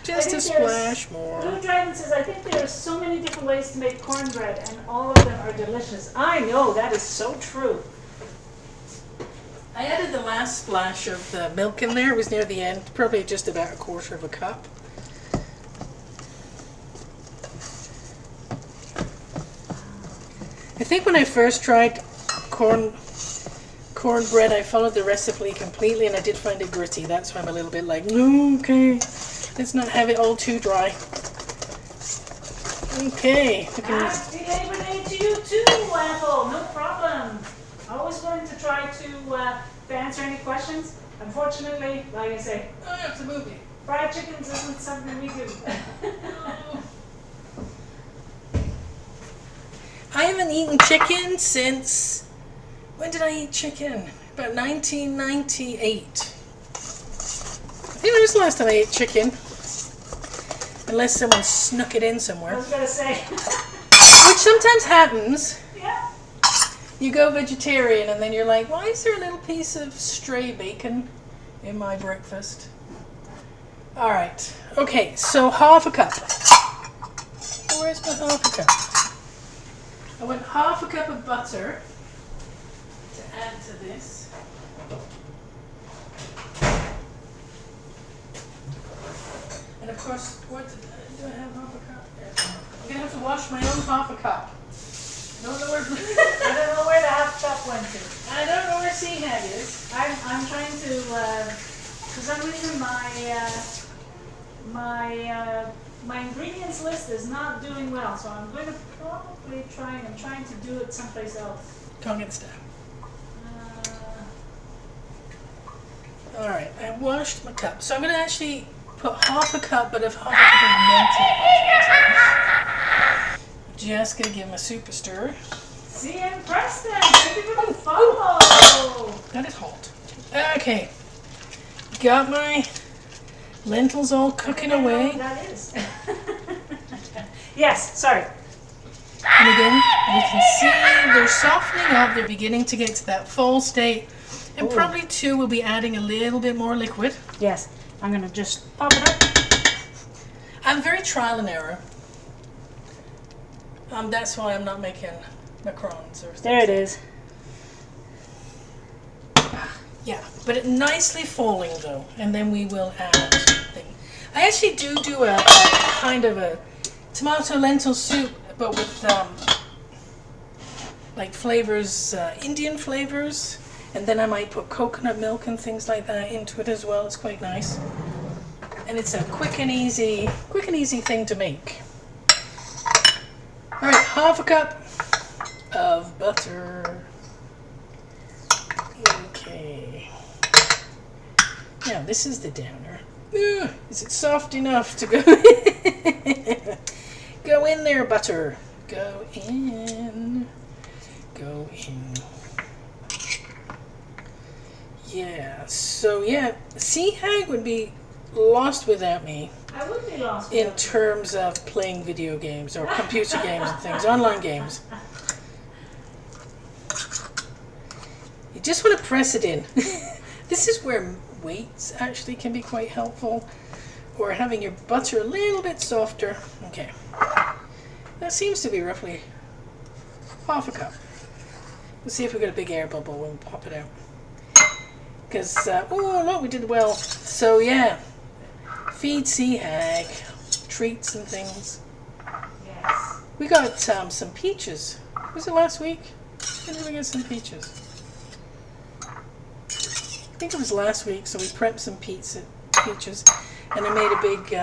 Just a splash more. Blue Dragon says, I think there are so many different ways to make cornbread and all of them are delicious. I know, that is so true. I added the last splash of the milk in there. It was near the end, probably just about a quarter of a cup. I think when I first tried cornbread, I followed the recipe completely and I did find it gritty. That's why I'm a little bit like, no, okay, let's not have it all too dry. Okay. Happy Labor Day to you too, Apple. No problem. Always willing to try to answer any questions. Unfortunately, like I say, it's a movie. fried chickens isn't something we do. I haven't eaten chicken since, when did I eat chicken? About 1998. I think that was the last time I ate chicken. Unless someone snuck it in somewhere. I was going to say. Which sometimes happens. Yeah. You go vegetarian and then you're like, why is there a little piece of stray bacon in my breakfast? Alright. Okay, so half a cup. Where's my half a cup? I want half a cup of butter to add to this. And a course, what do I have half a cup? I'm gonna have to wash my own half a cup. I don't know where I don't know where the half cup went to. I don't know where sea hag is. I'm trying to, for some reason my ingredients list is not doing well, so I'm going to probably I'm trying to do it someplace else. Can't get the staff. Uh, Alright, I washed my cup. So I'm gonna actually put half a cup, but of half a cup of melted butter. Just gonna give them a super stir. See, and Preston, thank you for the follow. That is hot. Okay. Got my lentils all cooking away. That is. Yes, sorry. And again, you can see they're softening up. They're beginning to get to that full state. And probably too, we'll be adding a little bit more liquid. Yes, I'm going to just pop it up. I'm very trial and error. That's why I'm not making macarons or things. There it is. Yeah, but it nicely falling though, and then we will add thing. I actually do a kind of a tomato lentil soup, but with like flavors, Indian flavors, and then I might put coconut milk and things like that into it as well. It's quite nice, and it's a quick and easy thing to make. All right, half a cup of butter. Okay. Now this is the downer. Is it soft enough to go in? Go in there, butter. Go in. Go in. Yeah, so yeah, sea hag would be lost without me. I would be lost in terms of playing video games or computer games and things, online games. You just want to press it in. This is where weights actually can be quite helpful, or having your butter a little bit softer. Okay, that seems to be roughly half a cup. We'll see if we got a big air bubble when we pop it out. Because, oh look, we did well. So yeah, feed sea hag, treats and things. Yes. We got some peaches. Was it last week? When did we get some peaches? I think it was last week, so we prepped some peaches, and I made a big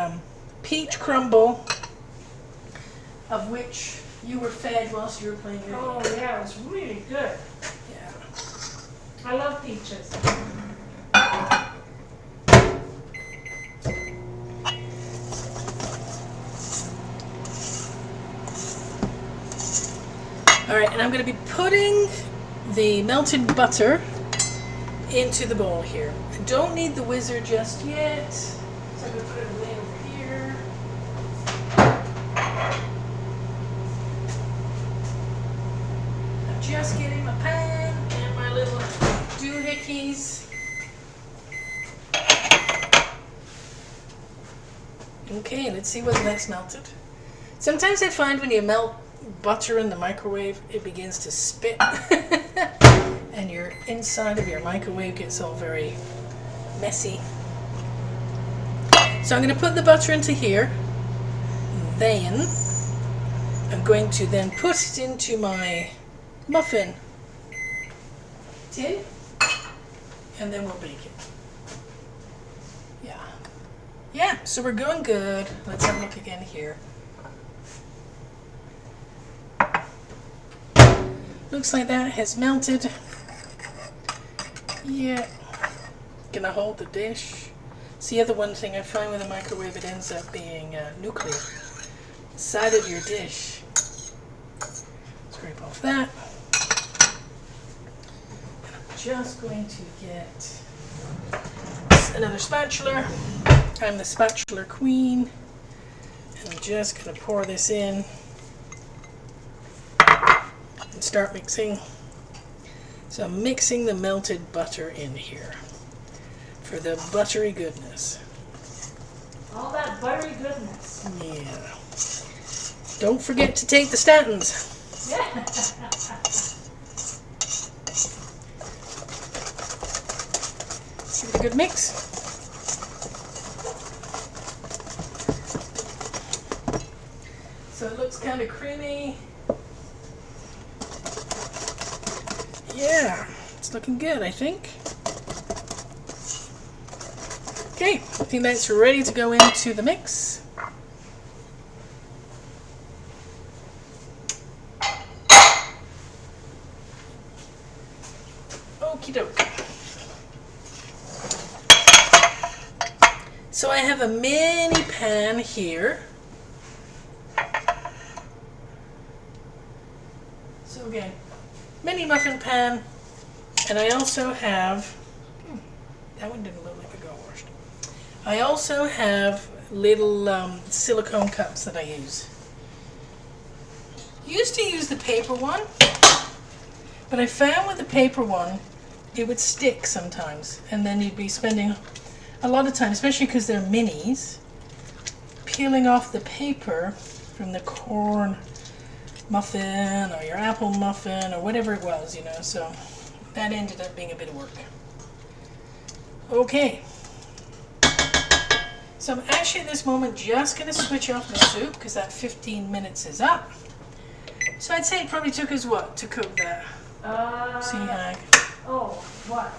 peach crumble, of which you were fed whilst you were playing your Oh game. yeah, it was really good. Yeah. I love peaches. Alright, and I'm going to be putting the melted butter into the bowl here. I don't need the whizzer just yet, so I'm going to put it away over here. I'm just getting my pan and my little doohickeys. Okay, let's see whether that's melted. Sometimes I find when you melt butter in the microwave, it begins to spit. And your inside of your microwave gets all very messy. So I'm going to put the butter into here. Then I'm going to then put it into my muffin tin, and then we'll bake it. Yeah. Yeah, so we're going good. Let's have a look again here. Looks like that has melted. Yeah. Gonna hold the dish. It's the other one thing I find with a microwave, it ends up being nuclear. Side of your dish. Scrape off that. And I'm just going to get another spatula. I'm the spatula queen. And I'm just gonna pour this in and start mixing. So I'm mixing the melted butter in here for the buttery goodness. All that buttery goodness. Yeah. Don't forget to take the statins. Yeah. Give it a good mix. looks kind of creamy. Yeah, it's looking good, I think. Okay, I think that's ready to go into the mix. Okie doke. So I have a mini pan here. So again, mini muffin pan, and I also have, that one didn't look like it got washed. I also have little silicone cups that I use. Used to use the paper one, but I found with the paper one, it would stick sometimes, and then you'd be spending a lot of time, especially because they're minis, peeling off the paper from the corn muffin or your apple muffin or whatever it was, you know, so that ended up being a bit of work. Okay, so I'm actually at this moment just going to switch off the soup because that 15 minutes is up. So I'd say it probably took us what to cook that? Sea hag. Oh, what?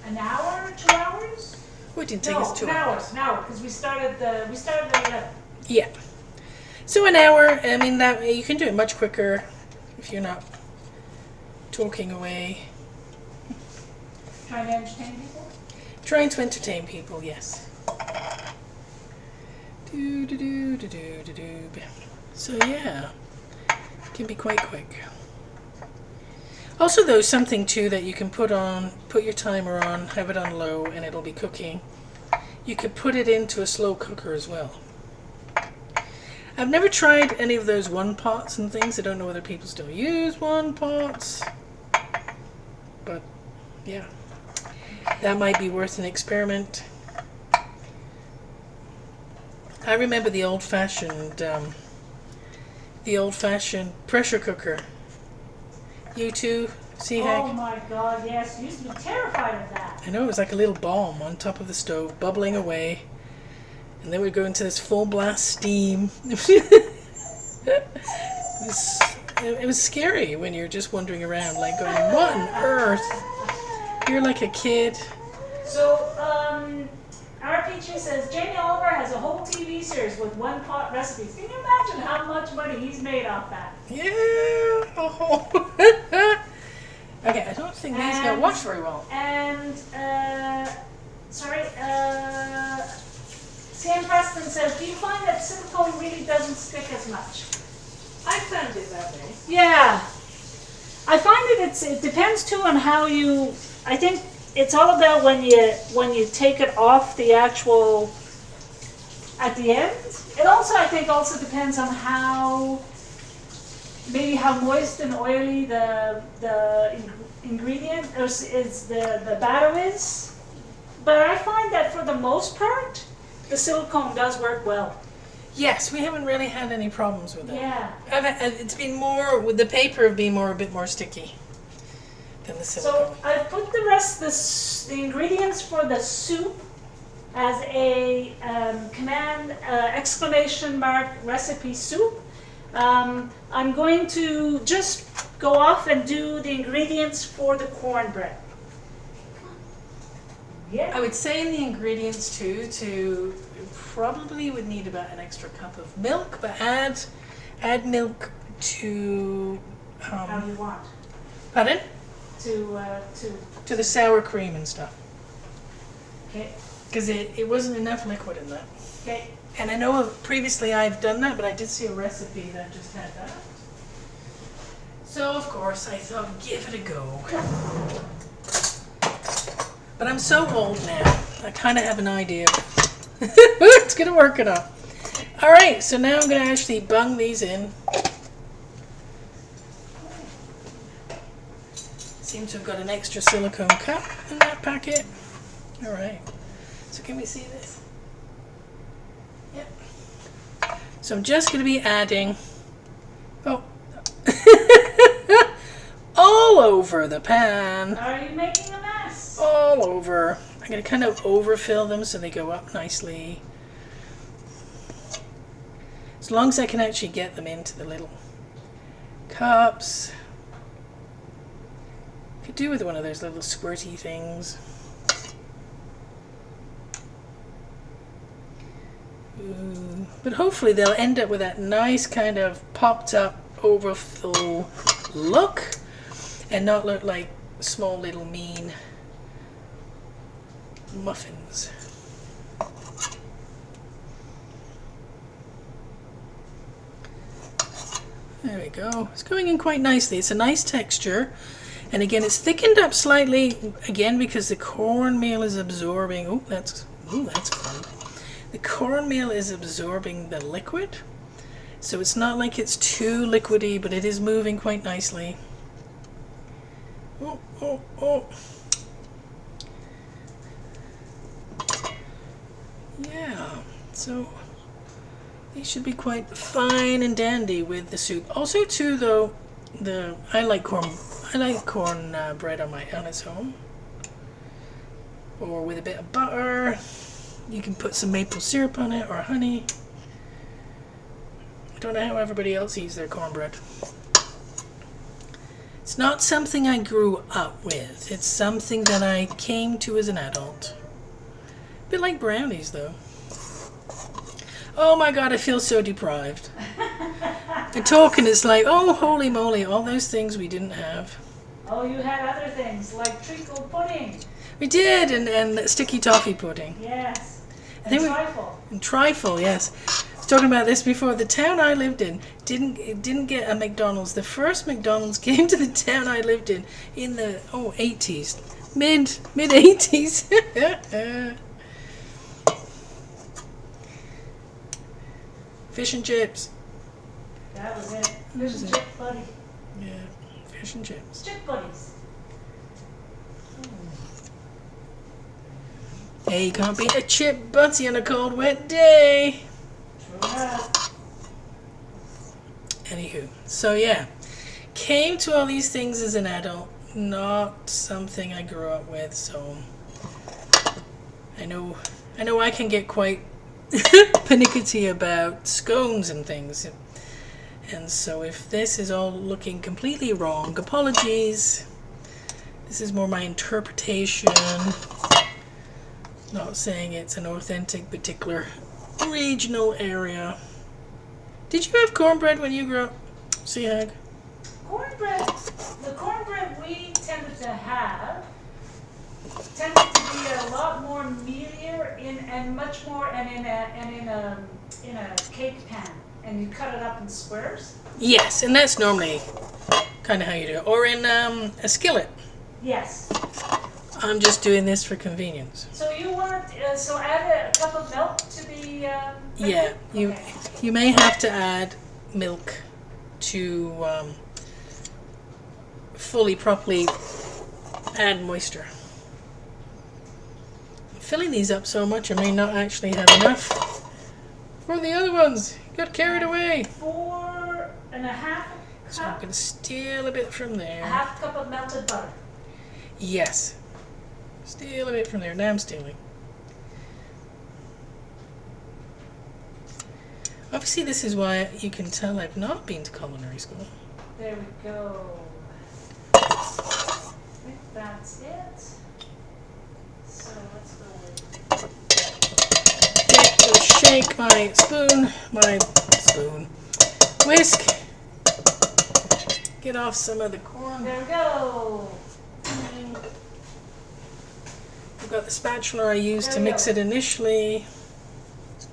An hour, 2 hours? Oh, it didn't take us 2 hours. An hour, because we started at 11. Yeah. So an hour, I mean, that you can do it much quicker if you're not talking away. Trying to entertain people? Trying to entertain people, yes. Do do do do do do do. So yeah, it can be quite quick. Also, though, something too that you can put your timer on, have it on low, and it'll be cooking. You could put it into a slow cooker as well. I've never tried any of those one pots and things. I don't know whether people still use one pots, but yeah, that might be worth an experiment. I remember the old-fashioned pressure cooker. You too, Sea Hag? Oh my God, yes. You used to be terrified of that. I know, it was like a little bomb on top of the stove, bubbling away. And then we'd go into this full blast steam. It was scary when you're just wandering around, like going, what on earth? You're like a kid. So, RPG says, Jamie Oliver has a whole TV series with one pot recipes. Can you imagine how much money he's made off that? Yeah. Oh. Okay, I don't think these got washed very well. And, Sam Preston says, do you find that silicone really doesn't stick as much? I found it that way. Yeah. I find it depends too on how you, I think it's all about when you take it off the actual, at the end. It also, I think, also depends on maybe how moist and oily the ingredient is the batter is. But I find that for the most part, the silicone does work well. Yes, we haven't really had any problems with it. Yeah. It's been more, with the paper being a bit more sticky than the silicone. So I put the ingredients for the soup as a exclamation mark recipe soup. I'm going to just go off and do the ingredients for the cornbread. Yeah. I would say in the ingredients too, probably would need about an extra cup of milk, but add milk to How do you want? Pardon? To the sour cream and stuff. Okay. Because it wasn't enough liquid in that. Okay. And I know previously I've done that, but I did see a recipe that just had that. So of course I thought, give it a go. But I'm so old now, I kind of have an idea. It's going to work it out. Alright, so now I'm going to actually bung these in. Seem to have got an extra silicone cup in that packet. Alright, so can we see this? Yep. So I'm just going to be adding, all over the pan. Are you making a mess? All over. I'm going to kind of overfill them so they go up nicely. As long as I can actually get them into the little cups. Could do with one of those little squirty things. Ooh. But hopefully they'll end up with that nice kind of popped up overflow look and not look like small little mean muffins. There we go. It's going in quite nicely. It's a nice texture. And again, it's thickened up slightly, again, because the cornmeal is absorbing. Oh, that's fun. The cornmeal is absorbing the liquid. So it's not like it's too liquidy, but it is moving quite nicely. Oh, oh, oh. Yeah, so these should be quite fine and dandy with the soup. Also, too, though, I like corn bread on its own, or with a bit of butter. You can put some maple syrup on it or honey. I don't know how everybody else eats their cornbread. It's not something I grew up with. It's something that I came to as an adult. A bit like brownies, though. Oh my God, I feel so deprived. And talking, it's like, oh, holy moly, all those things we didn't have. Oh, you had other things like treacle pudding. We did, and sticky toffee pudding. Yes. And trifle. And trifle, yes. I was talking about this before. The town I lived in didn't get a McDonald's. The first McDonald's came to the town I lived in the 80s. Mid 80s. Fish and chips. That was it. Fish and chip buddy. Yeah, fish and chips. Chip buddies. Hey, you can't beat a chip butty on a cold, wet day. True enough. Anywho, so yeah, came to all these things as an adult, not something I grew up with, so I know I can get quite pernickety about scones and things. And so if this is all looking completely wrong, apologies. This is more my interpretation. Not saying it's an authentic particular regional area. Did you have cornbread when you grew up, Sea Hag? Cornbread, the cornbread we tended to have tended to be a lot more meatier in a cake pan, and you cut it up in squares. Yes, and that's normally kind of how you do it, or in a skillet. Yes. I'm just doing this for convenience. So you want so add a cup of milk to the. Yeah, you may have to add milk to properly add moisture. I'm filling these up so much I may not actually have enough for the other ones. Got carried away. 4.5 cups. So I'm going to steal a bit from there. A half cup of melted butter. Yes. Steal a bit from there. Now I'm stealing. Obviously, this is why you can tell I've not been to culinary school. There we go. I think that's it. So let's go with. Okay, so shake my spoon, whisk. Get off some of the corn. There we go. I've got the spatula I used to mix it initially.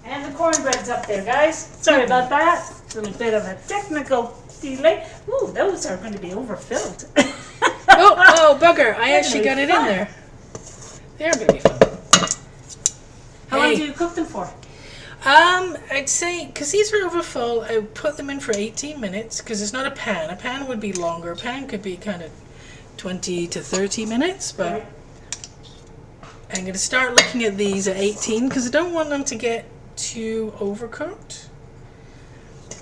And the cornbread's up there, guys. Sorry about that. A little bit of a technical delay. Ooh, those are going to be overfilled. oh, bugger. I actually got it in there. They're going to be fun. How long do you cook them for? I'd say, because these are overfull, I would put them in for 18 minutes, because it's not a pan. A pan would be longer. A pan could be kind of 20 to 30 minutes, but Right. I'm going to start looking at these at 18, because I don't want them to get too overcooked,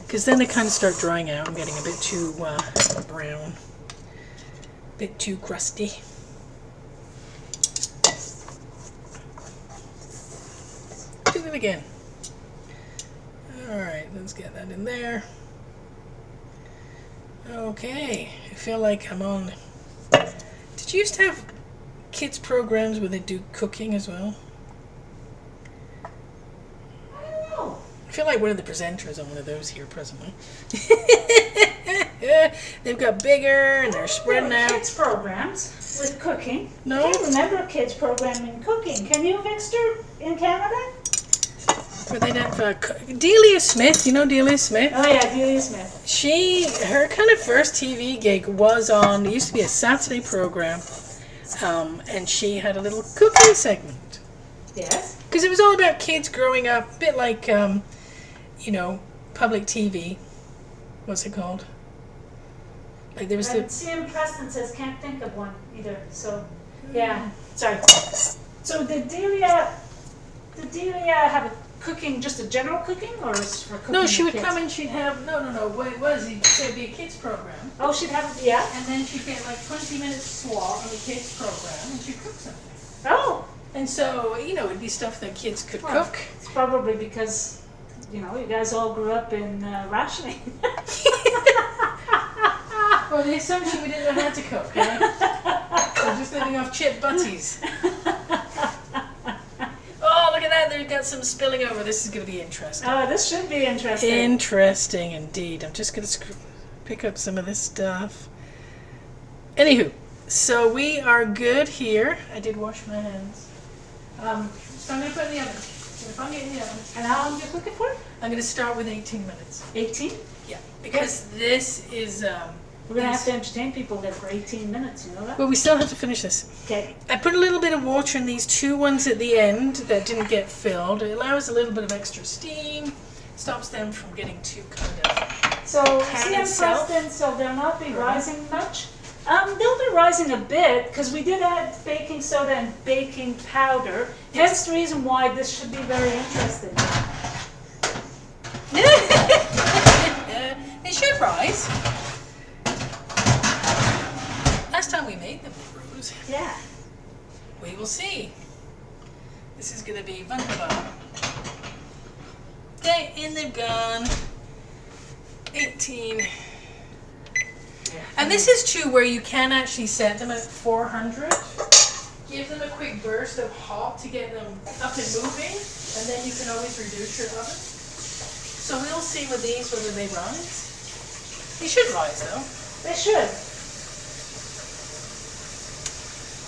because then they kind of start drying out. I'm getting a bit too brown, a bit too crusty. Do it again. Alright, let's get that in there. Okay, I feel like I'm on. Did you used to have kids programs where they do cooking as well? I don't know. I feel like one of the presenters on one of those here presently. They've got bigger and they're spreading There were out. kids programs with cooking. No? I can't remember a kids program in cooking. Can you, Victor, in Canada? Where they'd have Delia Smith. You know Delia Smith? Oh yeah, Delia Smith. Her kind of first TV gig was on. It used to be a Saturday program, and she had a little cooking segment. Yes. Because it was all about kids growing up, a bit like, you know, public TV. What's it called? Like there was the. CM Preston says can't think of one either. So, yeah. Sorry. So did Delia have a cooking, just a general cooking, or is for cooking? No, she would kids? come and she'd have no. What it was, it'd be a kids program, Oh, she'd have yeah. and then she'd get like 20 minutes slot on the kids program, and she'd cook something. Oh. And so, you know, it'd be stuff that kids could Well, cook. It's probably because, you know, you guys all grew up in rationing. Well, the assumption we didn't know how to cook, right? We're just living off chip butties. Oh, look at that. They've got some spilling over. This is going to be interesting. Oh, this should be interesting. Interesting indeed. I'm just going to pick up some of this stuff. Anywho, so we are good here. I did wash my hands. So I'm going to put it in the oven. So if I'm getting the oven, And how long do you cook it for? I'm going to start with 18 minutes. 18? Yeah, because this is... We're going to have to entertain people there for 18 minutes, you know that? well, we still have to finish this. Okay. I put a little bit of water in these two ones at the end that didn't get filled. It allows a little bit of extra steam, stops them from getting too kind of... So, Pan CM itself? Preston, so they'll not be rising much? They'll be rising a bit, because we did add baking soda and baking powder. Hence the reason why this should be very interesting. They should rise. Last time we made them, they rose. Yeah. We will see. This is going to be wunderbar. Okay, and they've gone 18. And this is true where you can actually set them at 400. Give them a quick burst of hot to get them up and moving, and then you can always reduce your oven. So we'll see with these whether they rise. They should rise though. They should.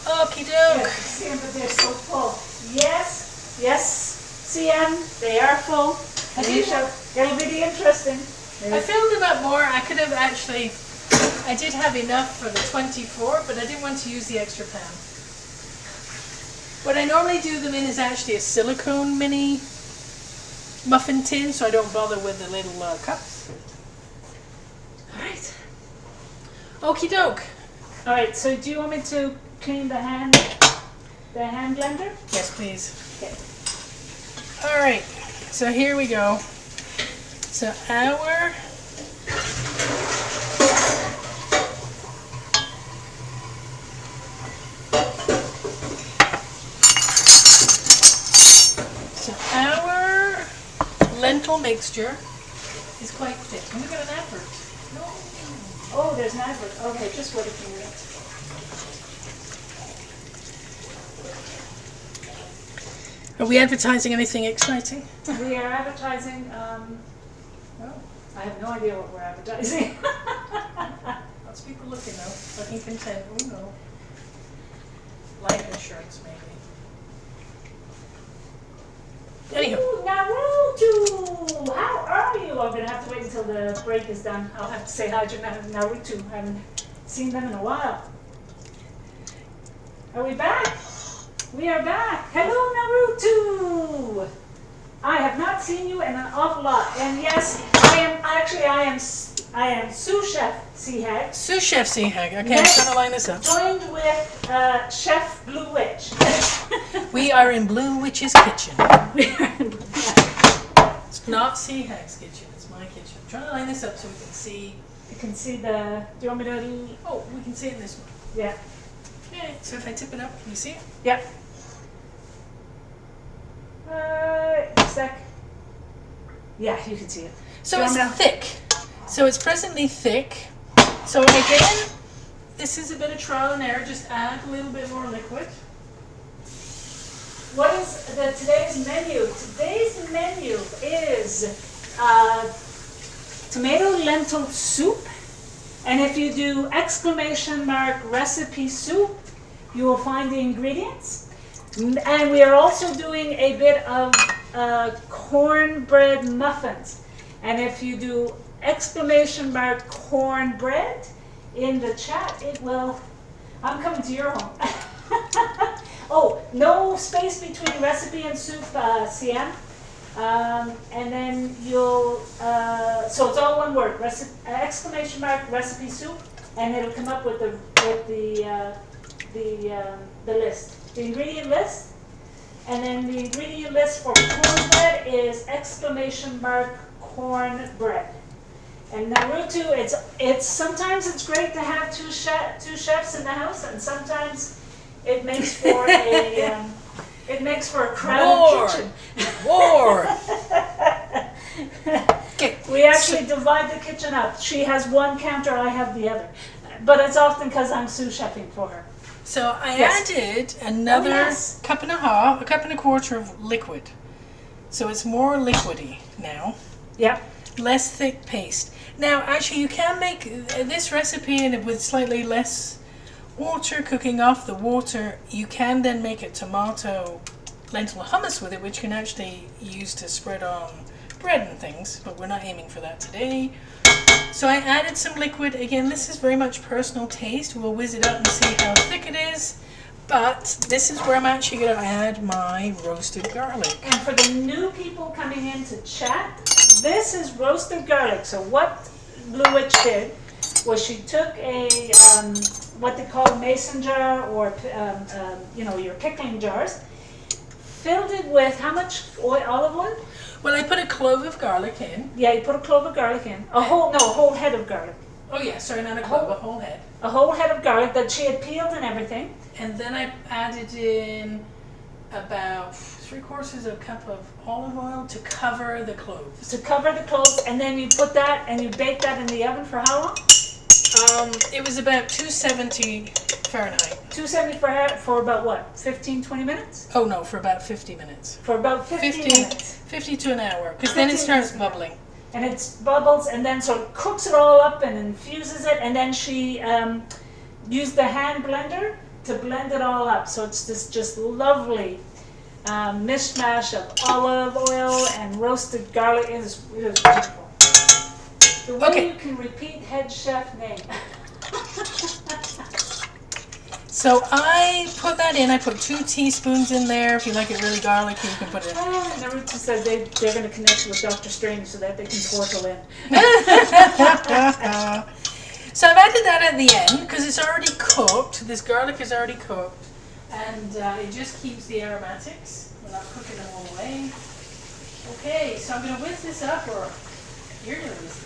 Okie doke. Yeah, CM, but they're so full. Yes, yes, CM, they are full. And you shall, it'll be interesting. I filled them up more. I could have actually, I did have enough for the 24, but I didn't want to use the extra pan. What I normally do them in is actually a silicone mini muffin tin, so I don't bother with the little cups. Alright. Okie doke. Alright, so do you want me to clean the hand blender? Yes, please. Okay. All right, so here we go. So our lentil mixture is quite thick. And we've got an advert. No. Oh, there's an advert. Okay, just wait a few minutes. Are we advertising anything exciting? We are advertising, well, I have no idea what we're advertising. Lots of people looking though, looking content. Oh no. Life insurance maybe. Anyhow. Ooh, Naruto! How are you? I'm going to have to wait until the break is done. I'll have to say hi to Naruto. I haven't seen them in a while. Are we back? We are back. Hello, Naruto! I have not seen you in an awful lot. And yes, I am sous chef Seahag. Sous chef Seahag. Okay, Yes. I'm trying to line this up. Joined with Chef Blue Witch. We are in Blue Witch's kitchen. It's not Seahag's kitchen, it's my kitchen. I'm trying to line this up so we can see. You can see the. Do you want me to? Oh, we can see it in this one. Yeah. Okay, so if I tip it up, can you see it? Yep. Sec. Yeah, you can see it. So Do you it's want me thick. So it's presently thick. So again, this is a bit of trial and error. Just add a little bit more liquid. What is today's menu? Today's menu is tomato lentil soup. And if you do exclamation mark recipe soup, you will find the ingredients. And we are also doing a bit of cornbread muffins. And if you do exclamation mark cornbread in the chat, it will, I'm coming to your home. Oh, no space between recipe and soup, CM. And then you'll, so it's all one word, exclamation mark recipe soup, and it'll come up with the list, the ingredient list. And then the ingredient list for cornbread is exclamation mark cornbread. And Naruto, it's sometimes it's great to have two chefs in the house, and sometimes it makes for a crowded kitchen. War. Okay. We actually divide the kitchen up. She has one counter, I have the other. But it's often because I'm sous chefing for her. So I added another cup and a quarter of liquid. So it's more liquidy now. Yep. Less thick paste. Now, actually, you can make this recipe with slightly less water, cooking off the water. You can then make a tomato lentil hummus with it, which you can actually use to spread on bread and things, but we're not aiming for that today. So I added some liquid. Again, this is very much personal taste. We'll whiz it up and see how thick it is. But this is where I'm actually going to add my roasted garlic. And for the new people coming in to chat, this is roasted garlic. So what Blue Witch did was she took a what they call a mason jar, or your pickling jars, filled it with how much olive oil? Well, I put a clove of garlic in. Yeah, you put a clove of garlic in. A whole head of garlic. Oh yeah, sorry, not a clove, a whole head. A whole head of garlic that she had peeled and everything. And then I added in about 3/4 of a cup of olive oil to cover the cloves. To cover the cloves, and then you put that and you bake that in the oven for how long? It was about 270 Fahrenheit. 270 Fahrenheit for about what? 15, 20 minutes? Oh no, for about 50 minutes. For about 50 minutes. 50 to an hour, because then it starts bubbling. And it bubbles, and then so it cooks it all up and infuses it, and then she used the hand blender to blend it all up. So it's this just lovely mishmash of olive oil and roasted garlic. It is beautiful. The way you can repeat head chef name. So I put that in. I put 2 teaspoons in there. If you like it really garlicky, you can put it in. Naruto said they're going to connect with Dr. Strange so that they can portal in. So I've added that at the end because it's already cooked. This garlic is already cooked, and it just keeps the aromatics. We're not cooking it all the way. Okay, so I'm going to whiz this up, or you're going to whiz this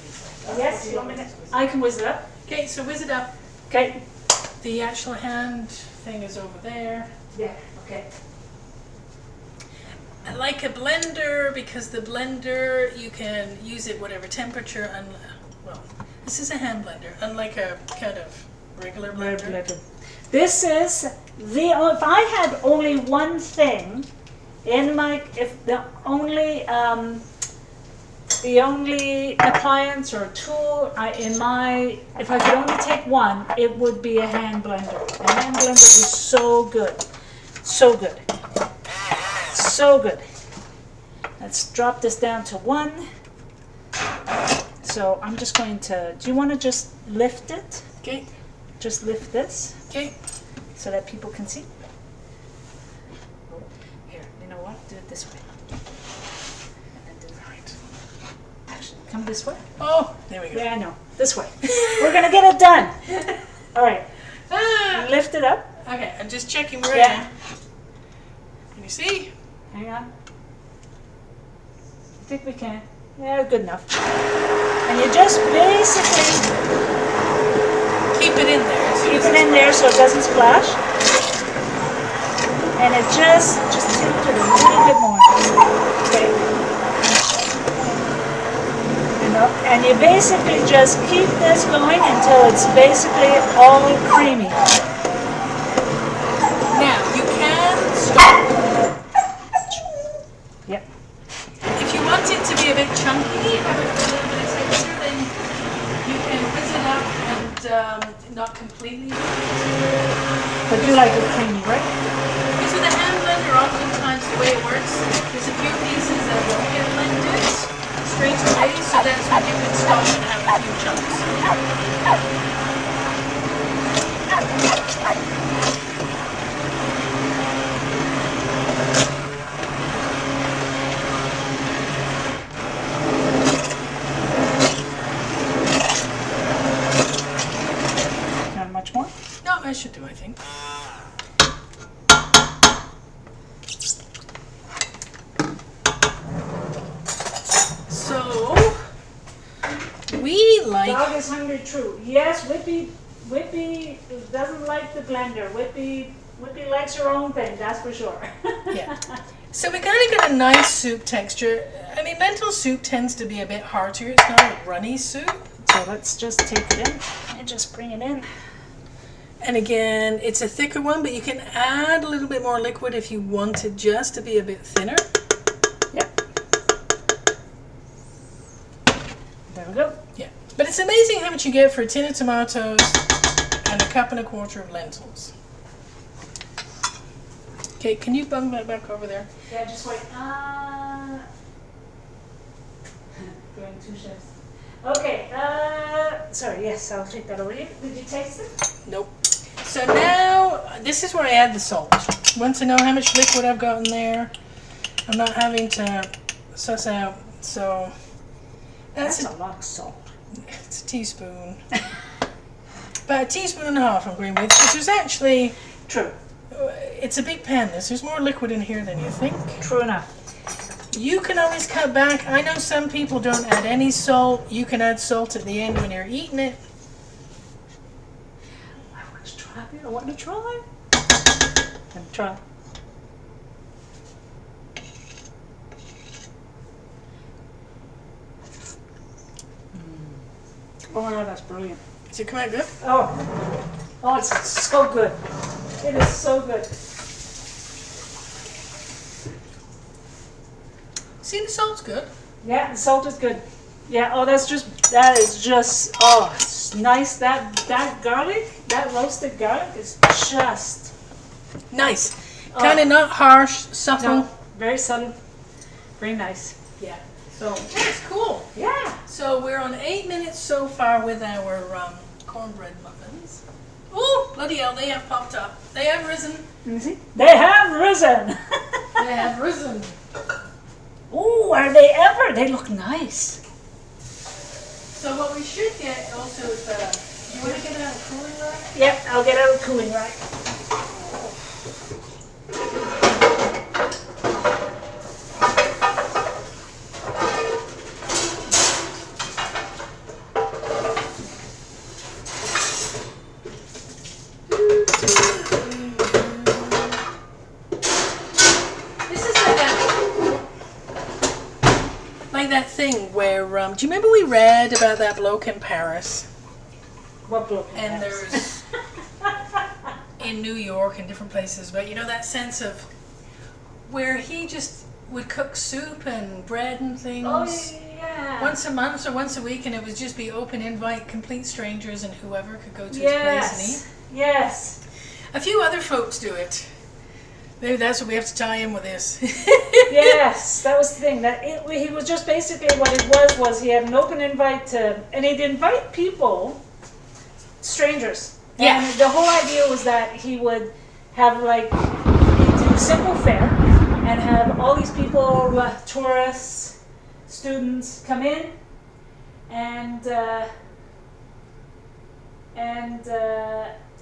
up. Yes, you want me to? I can whiz it up. Okay, so whiz it up. Okay. The actual hand thing is over there. Yeah, okay. I like a blender because the blender, you can use it whatever temperature, and well, this is a hand blender, unlike a kind of regular blender. This is if I had only one thing in my, if the only appliance or tool if I could only take one, it would be a hand blender. A hand blender is so good. So good. So good. Let's drop this down to 1. So I'm just going to, do you want to just lift it? Okay. Just lift this. Okay. So that people can see. Here, you know what? Do it this way. Come this way. Oh, there we go. Yeah, I know. This way. We're going to get it done. All right. Lift it up. Okay, I'm just checking where I am. Can you see? Hang on. I think we can. Yeah, good enough. And you just basically keep it in there. Keep it in there so it doesn't splash. And it just tilt it a little bit more. Okay. And you basically just keep this going until it's basically all creamy. Now, you can stop. Yep. If you want it to be a bit chunky, have it with a little bit of texture, then you can whiz it up and not completely. But you like it creamy, right? Because with a hand blender, oftentimes the way it works, there's a few pieces that won't get blended straight away, so that's when you can stop and have a few chunks. Not much more? No, I should do, I think. So, we like... Dog is hungry, true. Yes, Whippy doesn't like the blender. Whippy likes her own thing, that's for sure. Yeah. So we kind of got a nice soup texture. I mean, lentil soup tends to be a bit heartier. It's not a runny soup. So let's just take it in and just bring it in. And again, it's a thicker one, but you can add a little bit more liquid if you want it just to be a bit thinner. Yep. There we go. Yeah. But it's amazing how much you get for a tin of tomatoes and a cup and a quarter of lentils. Okay, can you bung that back over there? Yeah, just wait. Going two chefs. Okay, sorry, yes, I'll take that over here. Did you taste it? Nope. So now, this is where I add the salt. Want to know how much liquid I've got in there? I'm not having to suss out, so... That's a lot of salt. It's a teaspoon. About a teaspoon and a half I'm going with, because there's actually... True. It's a big pan, there's more liquid in here than you think. True enough. You can always cut back. I know some people don't add any salt. You can add salt at the end when you're eating it. I want to try. And try. Oh no, that's brilliant. Does it come out good? Oh, it's so good. It is so good. See, the salt's good. Yeah, the salt is good. Yeah, oh, that is just, oh, it's nice. That garlic, that roasted garlic is just nice. Kind of not harsh, subtle. no, very subtle, very nice. Yeah. So that's cool. Yeah. So we're on 8 minutes so far with our cornbread muffins. Oh, bloody hell, they have popped up. They have risen. Let me see. They have risen. They have risen. Ooh, are they ever? They look nice. So what we should get also is you want to get out of cooling rack? Yep, I'll get out of the cooling rack. That thing where, do you remember we read about that bloke in Paris? What bloke? And there's in New York and different places, but you know that sense of where he just would cook soup and bread and things once a month or once a week, and it would just be open invite, complete strangers, and whoever could go to his place and eat. Yes. A few other folks do it. Maybe that's what we have to tie in with this. Yes, that was the thing. He was just basically what it was he had an open invite to, and he'd invite people, strangers. Yeah. And the whole idea was that he would have he'd do simple fare and have all these people, tourists, students, come in and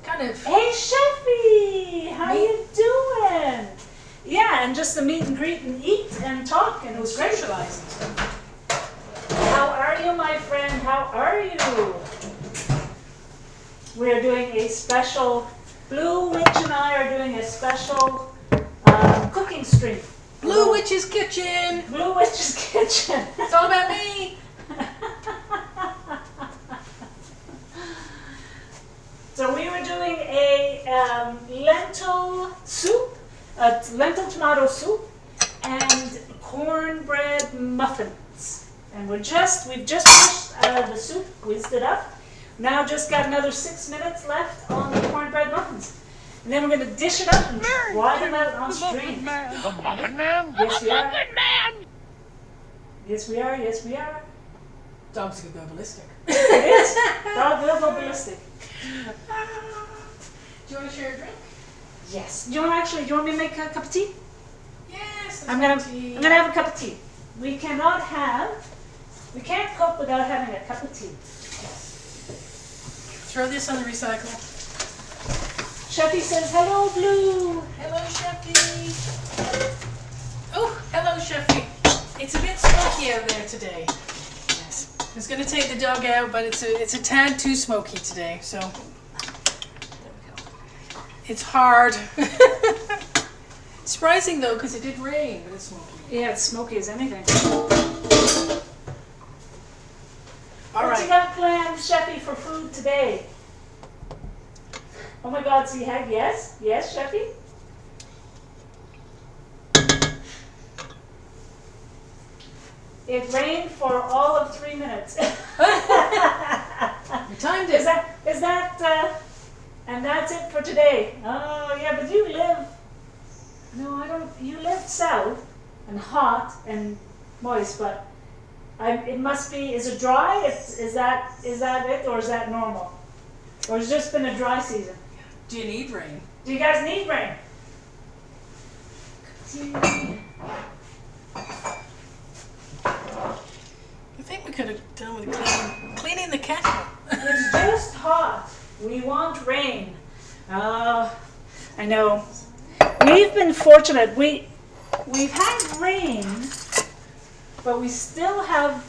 kind of. hey, Chefy, how you doing? Yeah, and just to meet and greet and eat and talk, and it was great. Socializing stuff. How are you, my friend? How are you? We're doing a special, Bluew and I are doing a special cooking stream. Bluew Witch's Kitchen. Bluew Witch's Kitchen. It's all about me. lentil soup, lentil tomato soup, and cornbread muffins. And we've just finished the soup, whizzed it up. Now just got another 6 minutes left on the cornbread muffins. And then we're going to dish it up and try them out on stream. The Muffin Man? Yes, we are. Muffin Man! Yes, we are. Yes, we are. Dogs could go ballistic. It is. Dog will go ballistic. Do you want to share a drink? Yes. Do you want me to make a cup of tea? Yes. I'm gonna have a cup of tea. We can't cook without having a cup of tea. Throw this on the recycle. Sheffy says, hello, Blue. Hello, Sheffy. Oh, hello, Sheffy. It's a bit smoky out there today. Yes. I was going to take the dog out, but it's a tad too smoky today, so it's hard. Surprising though, because it did rain, but it's smoky. Yeah, it's smoky as anything. All What you right. got planned, Sheffy, for food today? Oh my God, so you had yes? Yes, Sheffy? It rained for all of 3 minutes. We timed Is it. that, and that's it for today. Oh yeah, but you live, no I don't, you live south and hot and moist, but it must be, is it dry? Is that it, or is that normal? Or it's just been a dry season? Do you need rain? Do you guys need rain? I think we could have done with cleaning the kettle. It's just hot. We want rain. I know. We've been fortunate. We've had rain, but we still have.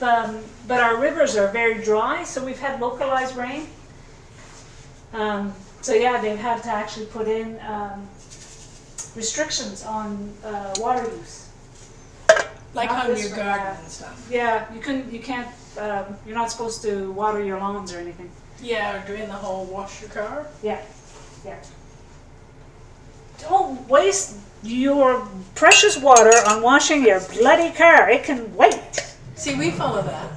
But our rivers are very dry, so we've had localized rain. So yeah, they've had to actually put in restrictions on water use. Like Not on this your rain, garden and stuff. Yeah, you can't. You're not supposed to water your lawns or anything. Yeah, or doing the whole wash your car. Yeah. Don't waste your precious water on washing your bloody car. It can wait. See, we follow that.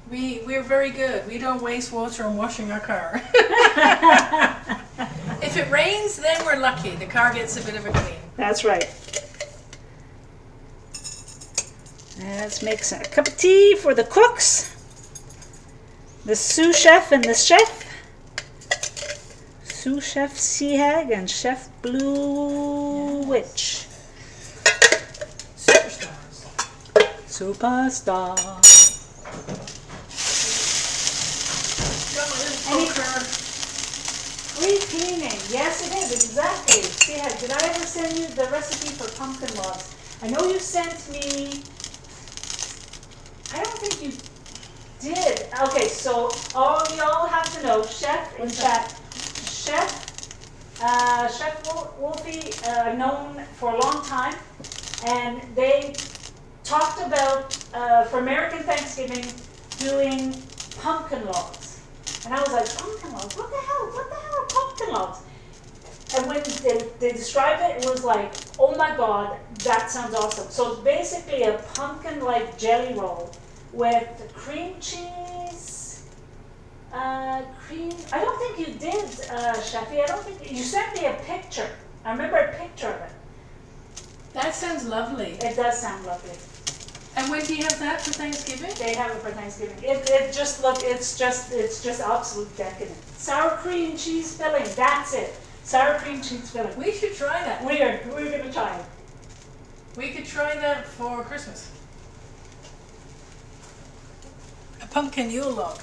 We're very good. We don't waste water on washing our car. If it rains, then we're lucky. The car gets a bit of a clean. That's right. Let's make a cup of tea for the cooks. The sous chef and the chef. Sous chef Seahag and chef Blue Witch. Superstars. Superstar. Got my little Any- poker. Free cleaning. Yes, it is. Exactly. Seahag, did I ever send you the recipe for pumpkin logs? I know you sent me. I don't think you did. Okay, so you all have to know, Chef in chat, Chef Wolfie, known for a long time, and they talked about for American Thanksgiving doing pumpkin logs, and I was like, pumpkin logs? What the hell? What the hell are pumpkin logs? And when they described it, it was like, oh my God, that sounds awesome. So it's basically a pumpkin-like jelly roll with cream cheese, I don't think you did, Sheffy. I don't think you sent me a picture. I remember a picture of it. That sounds lovely. It does sound lovely. And when do you have that for Thanksgiving? They have it for Thanksgiving. It just look. It's just absolute decadent. Sour cream cheese filling. That's it. Sour cream cheese filling. We should try that. We're gonna try it. We could try that for Christmas. A pumpkin Yule log.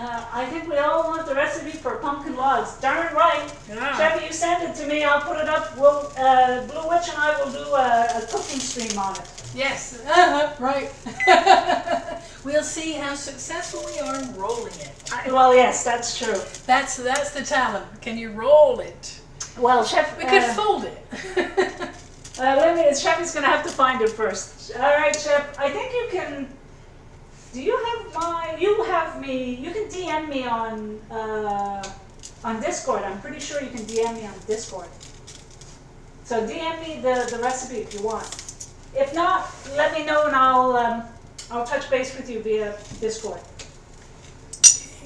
I think we all want the recipe for pumpkin logs. Darn right. Yeah. Chevy, you send it to me. I'll put it up. We'll Blue Witch and I will do a cooking stream on it. Yes. Right. We'll see how successful we are in rolling it. Well, yes, that's true. That's the talent. Can you roll it? Well, Chef, We could fold it. Chevy's gonna have to find it first. All right, Chef. I think you can. Do you have my? You have me. You can DM me on Discord. I'm pretty sure you can DM me on Discord. So DM me the recipe if you want. If not, let me know and I'll touch base with you via Discord.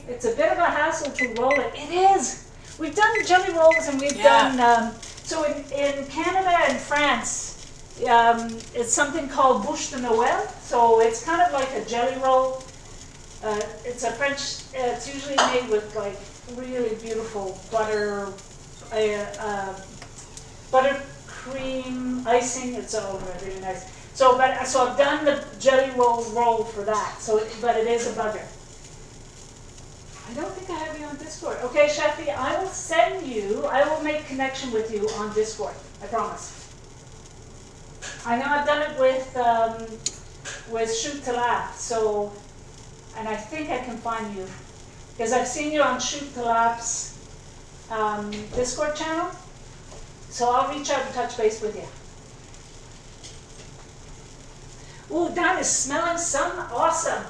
It's a bit of a hassle to roll it. It is. We've done jelly rolls and we've done. So in Canada and France, it's something called bûche de Noël. So it's kind of like a jelly roll. It's a French. It's usually made with like really beautiful butter, buttercream icing. It's all really nice. So I've done the jelly roll for that. But it is a bugger. I don't think I have you on Discord. Okay, Sheffy, I will make connection with you on Discord. I promise. I know I've done it with Shoot to Laugh, and I think I can find you. Because I've seen you on Shoot to Laugh's Discord channel. So I'll reach out and touch base with you. Ooh, that is smelling some awesome.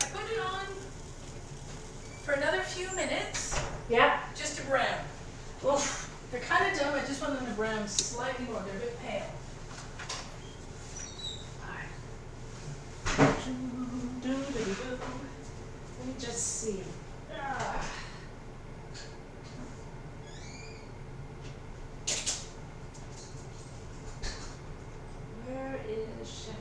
I put it on for another few minutes. Yeah. Just to brown. Oof. They're kind of dumb. I just want them to brown slightly more. They're a bit pale. Let me just see. Where is Sheffy?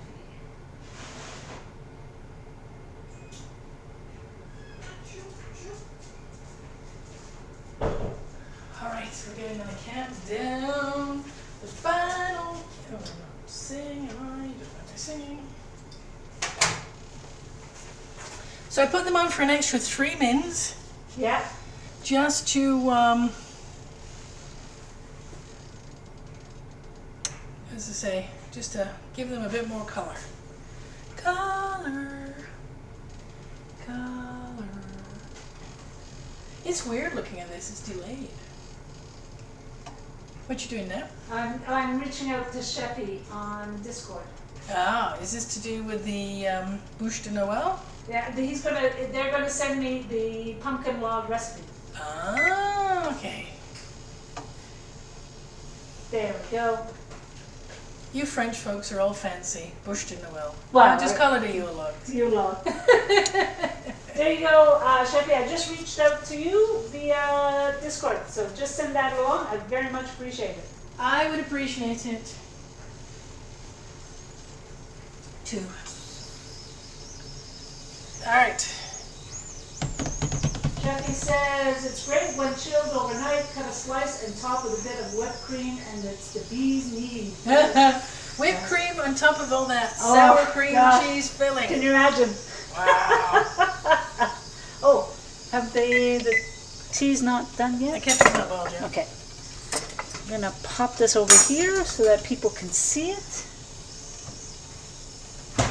All right, so we're getting on a countdown. The final. Oh, no. Sing. All right, just let me singing. So I put them on for an extra 3 minutes. Yeah. Just to, as I say, just to give them a bit more color. Color. It's weird looking at this, it's delayed. What you doing now? I'm reaching out to Sheffy on Discord. Ah, is this to do with the bûche de Noël? Yeah, they're gonna send me the pumpkin log recipe. Ah, okay. There we go. You French folks are all fancy. Bûche de Noël. Well, just call it a Yule log. Yule log. There you go, Sheffy. I just reached out to you via Discord, so just send that along. I very much appreciate it. I would appreciate it too. All right. Sheffy says it's great when chilled overnight. Cut a slice and top with a bit of whipped cream, and it's the bee's knees. Whipped cream on top of all that sour cream cheese filling. Can you imagine? Wow. Oh, have the tea's not done yet? I kept it in that bowl, Jim. Okay. I'm gonna pop this over here so that people can see it. Yeah,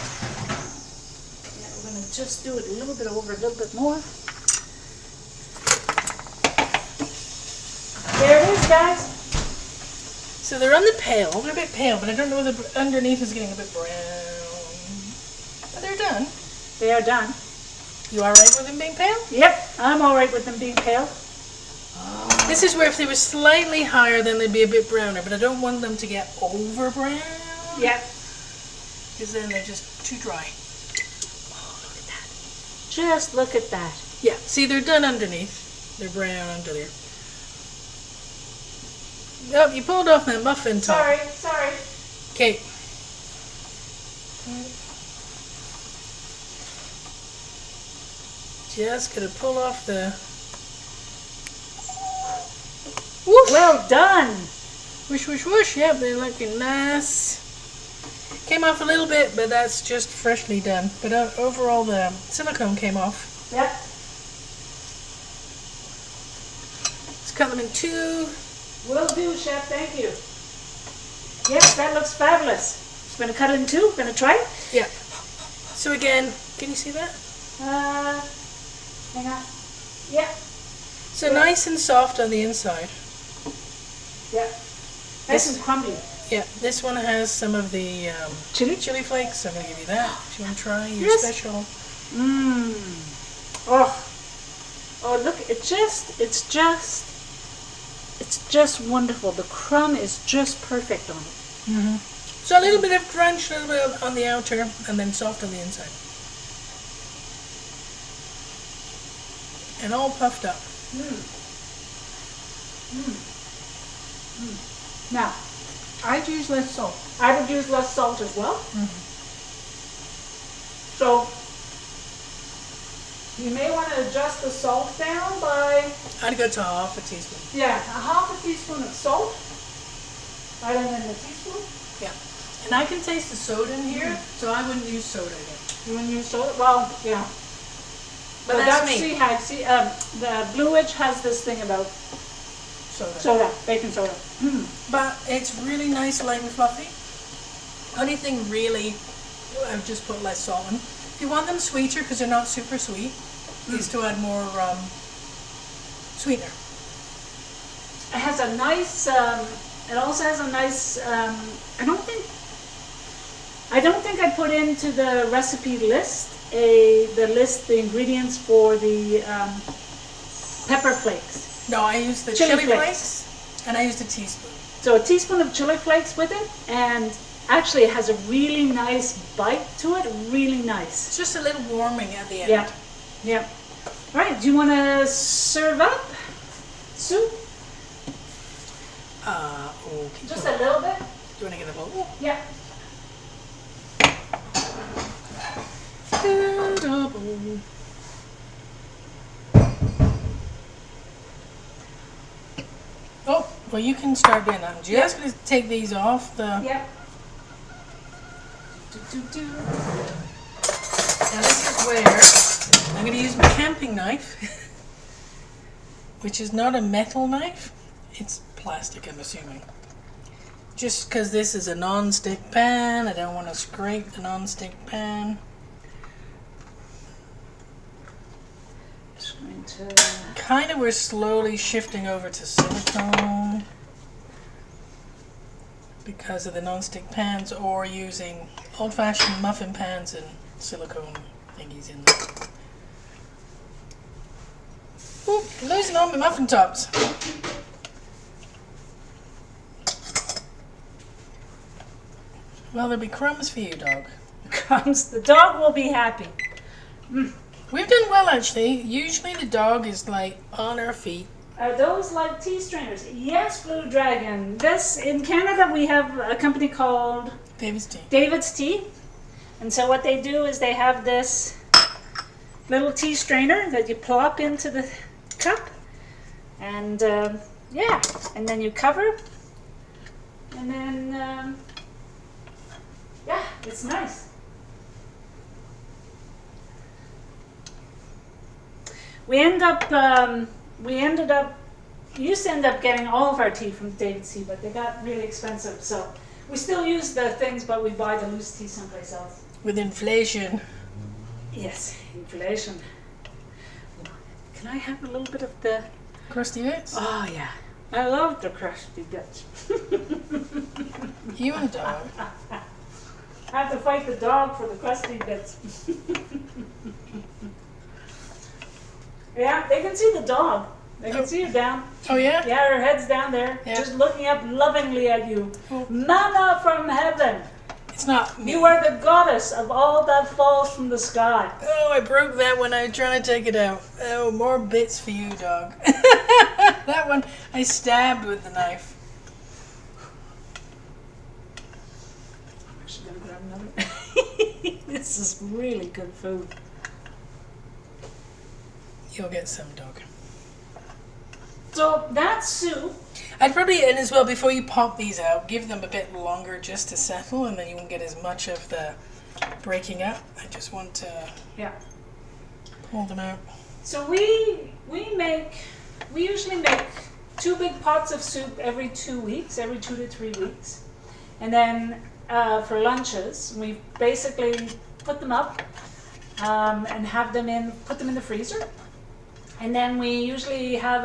we're gonna just do it a little bit over, a little bit more. There it is, guys. So they're on the pale. They're a bit pale, but I don't know whether underneath is getting a bit brown. But they're done. They are done. You all right with them being pale? Yep, I'm all right with them being pale. This is where if they were slightly higher, then they'd be a bit browner, but I don't want them to get over brown. Yep. Because then they're just too dry. Oh, look at that. Just look at that. Yeah, see, they're done underneath. They're brown under there. Oh, you pulled off that muffin top. Sorry. Okay. Just gonna pull off the... Woof. Well done. Whoosh, whoosh, whoosh. Yep, they're looking nice. Came off a little bit, but that's just freshly done. But overall, the silicone came off. Yep. Let's cut them in two. Will do, Chef. Thank you. Yes, that looks fabulous. I'm going to cut it in two. Going to try it? Yeah. So again, can you see that? Hang on. Yeah. So nice and soft on the inside. Yeah. Nice and crumbly. Yeah, this one has some of the Chili? chili flakes. I'm going to give you that if you want to try your Yes. special Mmm. Oh. Oh, look, it's just wonderful. The crumb is just perfect on it. So a little bit of crunch, a little bit on the outer, and then soft on the inside. And all puffed up. Now, I'd use less salt. I would use less salt as well. So, you may want to adjust the salt down by, I'd go to half a teaspoon. yeah, a half a teaspoon of salt, rather than a teaspoon. Yeah. And I can taste the soda in here, so I wouldn't use soda again. You want to use soda? Well, yeah. But that's me. The Bluew has this thing about Soda. baking soda. But it's really nice, light and fluffy. Only thing really, I've just put less salt in. If you want them sweeter, because they're not super sweet, is to add more sweetener. It has a nice, it also has a nice, I don't think I put into the recipe list the ingredients for the pepper flakes. No, I use the chili flakes, and I used a teaspoon. So a teaspoon of chili flakes with it, and actually it has a really nice bite to it, really nice. It's just a little warming at the end. Yeah, yeah. All right, do you want to serve up soup? Okay. Just a little bit? Do you want to get a bowl? Yeah. Oh, well, you can start doing that. I'm just going to take these off the... Yep. Now this is where I'm going to use my camping knife, which is not a metal knife. It's plastic, I'm assuming. Just because this is a non-stick pan, I don't want to scrape the non-stick pan. Just going to... Kind of we're slowly shifting over to silicone because of the non-stick pans, or using old-fashioned muffin pans and silicone thingies in them. Oop, losing all my muffin tops. Well, there'll be crumbs for you, dog. Crumbs. The dog will be happy. We've done well, actually. Usually the dog is like on her feet. Are those like tea strainers? Yes, Blue Dragon. This, in Canada, we have a company called David's tea. David's Tea. And so what they do is they have this little tea strainer that you plop into the cup. And yeah, and then you cover. And then, yeah, it's nice. We used to end up getting all of our tea from David's Tea, but they got really expensive. So we still use the things, but we buy the loose tea someplace else. With inflation. Yes, inflation. Can I have a little bit of the Crusty bits? Oh yeah, I love the crusty bits. You and the dog. I have to fight the dog for the crusty bits. Yeah, they can see the dog. They can see you down. Oh yeah? Yeah, her head's down there, Yeah. just looking up lovingly at you. Oh. Manna from heaven. It's not me. You are the goddess of all that falls from the sky. Oh, I broke that when I was trying to take it out. Oh, more bits for you, dog. That one I stabbed with the knife. I'm actually gonna grab another. This is really good food. You'll get some, dog. So that's soup. I'd probably, and as well, before you pop these out, give them a bit longer just to settle, and then you won't get as much of the breaking up. I just want to pull them out. So we usually make 2 big pots of soup every 2 weeks, every 2 to 3 weeks, and then for lunches we basically put them up and put them in the freezer, and then we usually have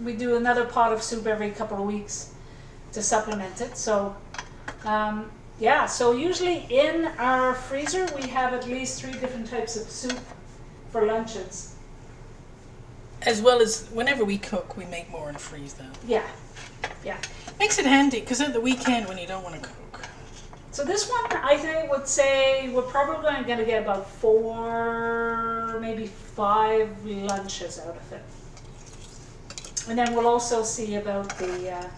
we do another pot of soup every couple of weeks to supplement it. So Yeah, so usually in our freezer we have at least 3 different types of soup for lunches. As well as whenever we cook, we make more and freeze them. Yeah, yeah. Makes it handy because at the weekend when you don't want to cook. So this one, I think, would say we're probably going to get about 4, maybe 5 lunches out of it. And then we'll also see about the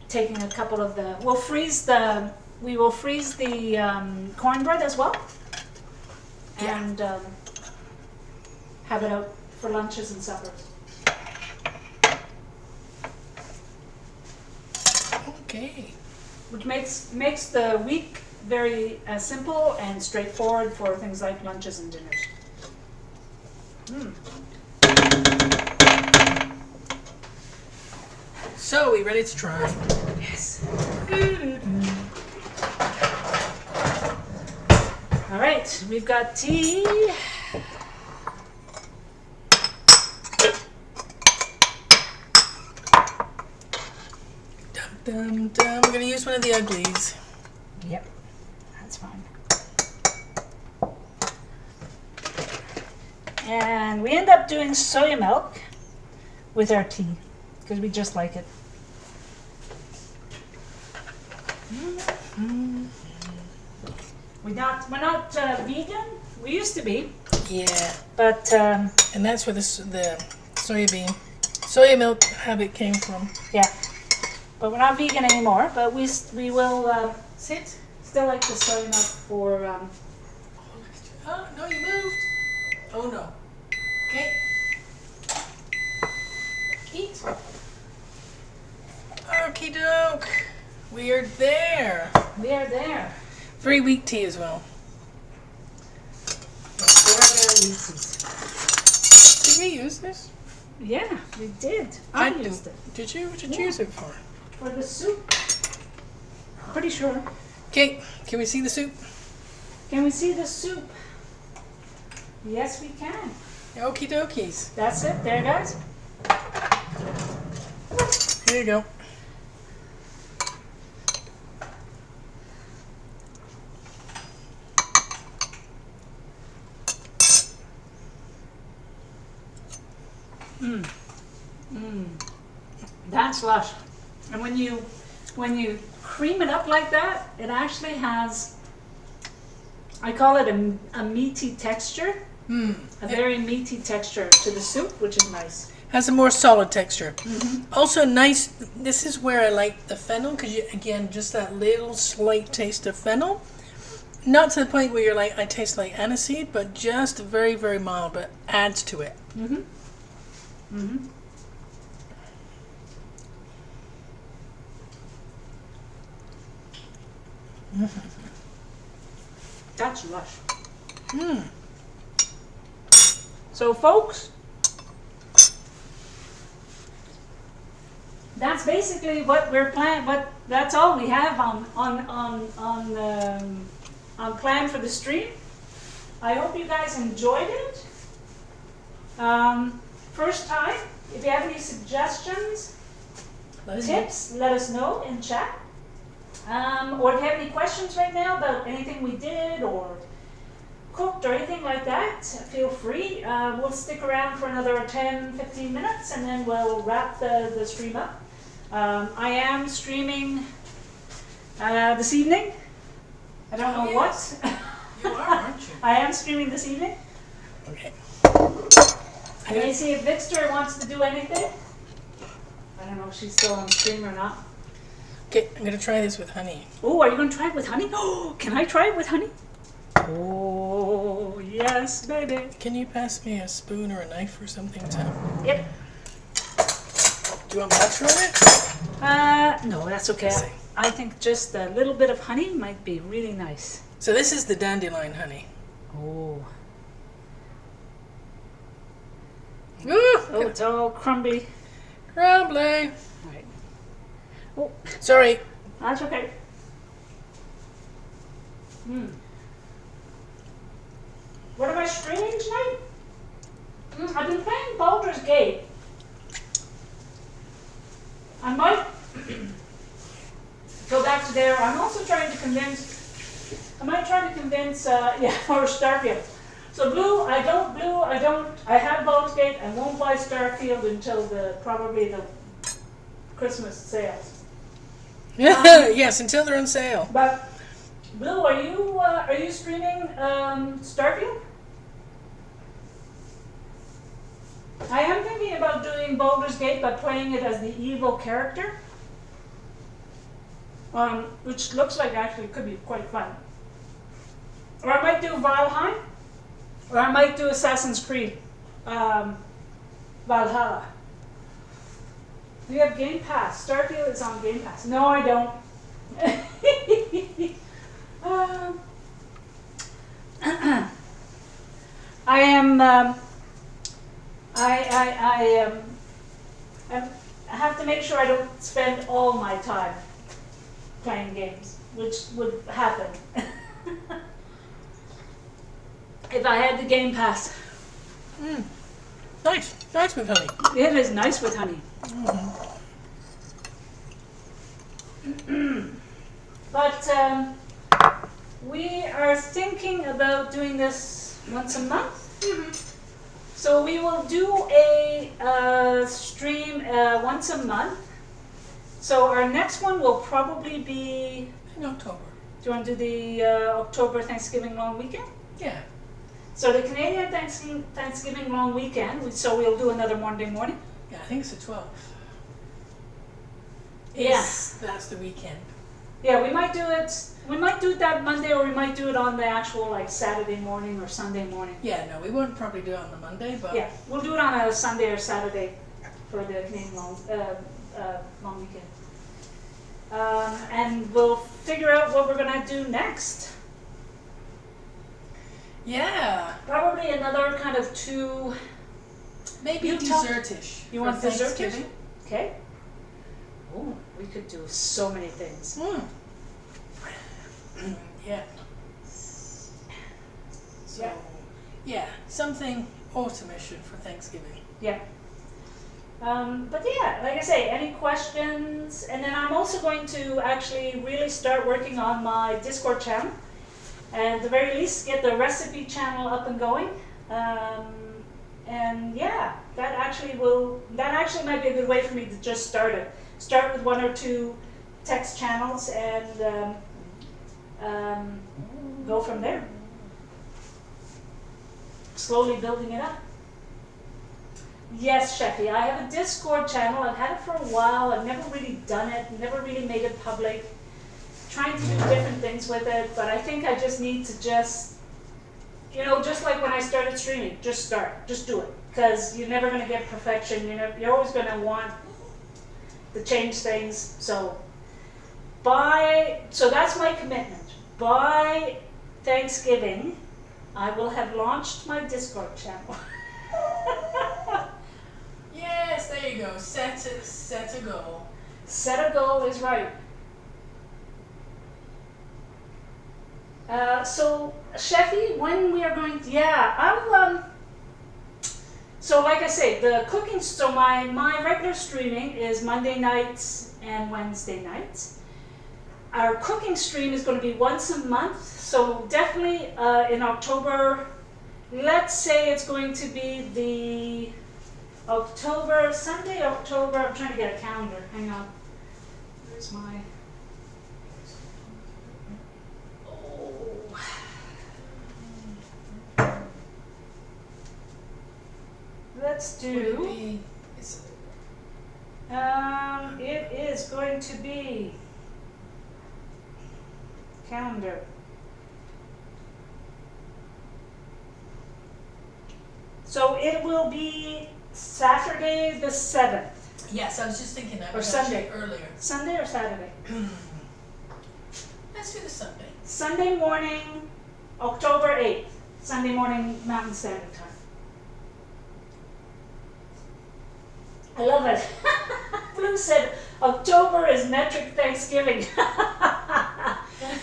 taking a couple of the. We will freeze the cornbread as well, and have it out for lunches and suppers. Okay. Which makes the week very simple and straightforward for things like lunches and dinners. So, we ready to try? Yes. All right, we've got tea. Dum, dum. We're going to use one of the uglies. Yep, that's fine. And we end up doing soya milk with our tea because we just like it. We're not vegan. We used to be, Yeah. but And that's where the soya milk habit came from. yeah. But we're not vegan anymore. But we will Sit. still like the soy milk for. Oh, no, you moved. Oh, no. Okay. Eat. Okie doke. We are there. We are there. Very weak tea as well. Did we use this? Yeah, we did. I used it Did you? What did you use it for? for the soup. Pretty sure. Okay, can we see the soup? Can we see the soup? Yes, we can. Okie dokies. That's it. There, guys. Here you go. That's lush. And when you cream it up like that, it actually has, I call it a meaty texture. A very meaty texture to the soup, which is nice. Has a more solid texture. Also nice, this is where I like the fennel, because again, just that little slight taste of fennel. Not to the point where you're like, I taste like aniseed, but just very, very mild, but adds to it. That's lush. So, folks, that's basically what we're planning. That's all we have on plan for the stream. I hope you guys enjoyed it. First time. If you have any suggestions, tips, let us know in chat. Or if you have any questions right now about anything we did or cooked or anything like that, feel free. We'll stick around for another 10-15 minutes and then we'll wrap the stream up. I am streaming this evening. I don't know yes. what. You are, aren't you? I am streaming this evening. Okay. Let me see if Vixter wants to do anything. I don't know if she's still on stream or not. Okay, I'm gonna try this with honey. Oh, are you going to try it with honey? Oh, can I try it with honey? Oh, yes, baby. Can you pass me a spoon or a knife or something to... Yep. Do you want butter on it? No, that's okay. I think just a little bit of honey might be really nice. So this is the dandelion honey. Oh. Ooh, Oh, it's all crumbly. crumbly. All right. Oh, Sorry. that's okay. What am I streaming tonight? I've been playing Baldur's Gate. I might go back to there. I'm also trying to convince, I might try to convince, yeah, or Starfield. So Bluew, I have Baldur's Gate. I won't buy Starfield until probably the Christmas sales. Yes, until they're on sale. But Bluew, are you streaming Starfield? I am thinking about doing Baldur's Gate, but playing it as the evil character, which looks like actually could be quite fun. Or I might do Valheim, or I might do Assassin's Creed Valhalla. Do you have Game Pass? Starfield is on Game Pass. No, I don't. I am. I have to make sure I don't spend all my time playing games, which would happen if I had the Game Pass. Nice with honey. It is nice with honey. But we are thinking about doing this once a month. So we will do a stream once a month. So our next one will probably be In October. Do you want to do the October Thanksgiving long weekend? Yeah. So the Canadian Thanksgiving long weekend, so we'll do another Monday morning? Yeah, I think it's the 12th. Yeah. That's the weekend. Yeah, we might do it that Monday, or we might do it on the actual like Saturday morning or Sunday morning. Yeah, no, we won't probably do it on the Monday, but... Yeah, we'll do it on a Sunday or Saturday for the Canadian long weekend. And we'll figure out what we're going to do next. Yeah. Probably another kind of two... Maybe dessert-ish. You want dessert-ish? Thanksgiving? Okay. Oh, we could do so many things. Yeah. So, yeah, something autumnish for Thanksgiving. Yeah. But yeah, like I say, any questions? And then I'm also going to actually really start working on my Discord channel. And at the very least, get the recipe channel up and going. And yeah, that actually might be a good way for me to just start it. Start with 1 or 2 text channels and go from there. Slowly building it up. Yes, Sheffy, I have a Discord channel. I've had it for a while. I've never really done it, never really made it public. Trying to do different things with it, but I think I just need to just like when I started streaming, just do it. Because you're never going to get perfection. You're always going to want to change things. So that's my commitment. By Thanksgiving, I will have launched my Discord channel. Yes, there you go. Set a goal. Set a goal is right. So Sheffy, when we are going to, so like I say, the cooking, so my regular streaming is Monday nights and Wednesday nights. Our cooking stream is going to be once a month, so definitely in October, let's say it's going to be the Sunday, October, I'm trying to get a calendar, hang on. Where's my, let's do, it is going to be calendar. So it will be Saturday the 7th. Yes, I was just thinking that. Or Sunday. Earlier. Sunday or Saturday? Let's do the Sunday. Sunday morning, October 8th. Sunday morning, Mountain Standard Time. I love it. Bluew said, October is metric Thanksgiving.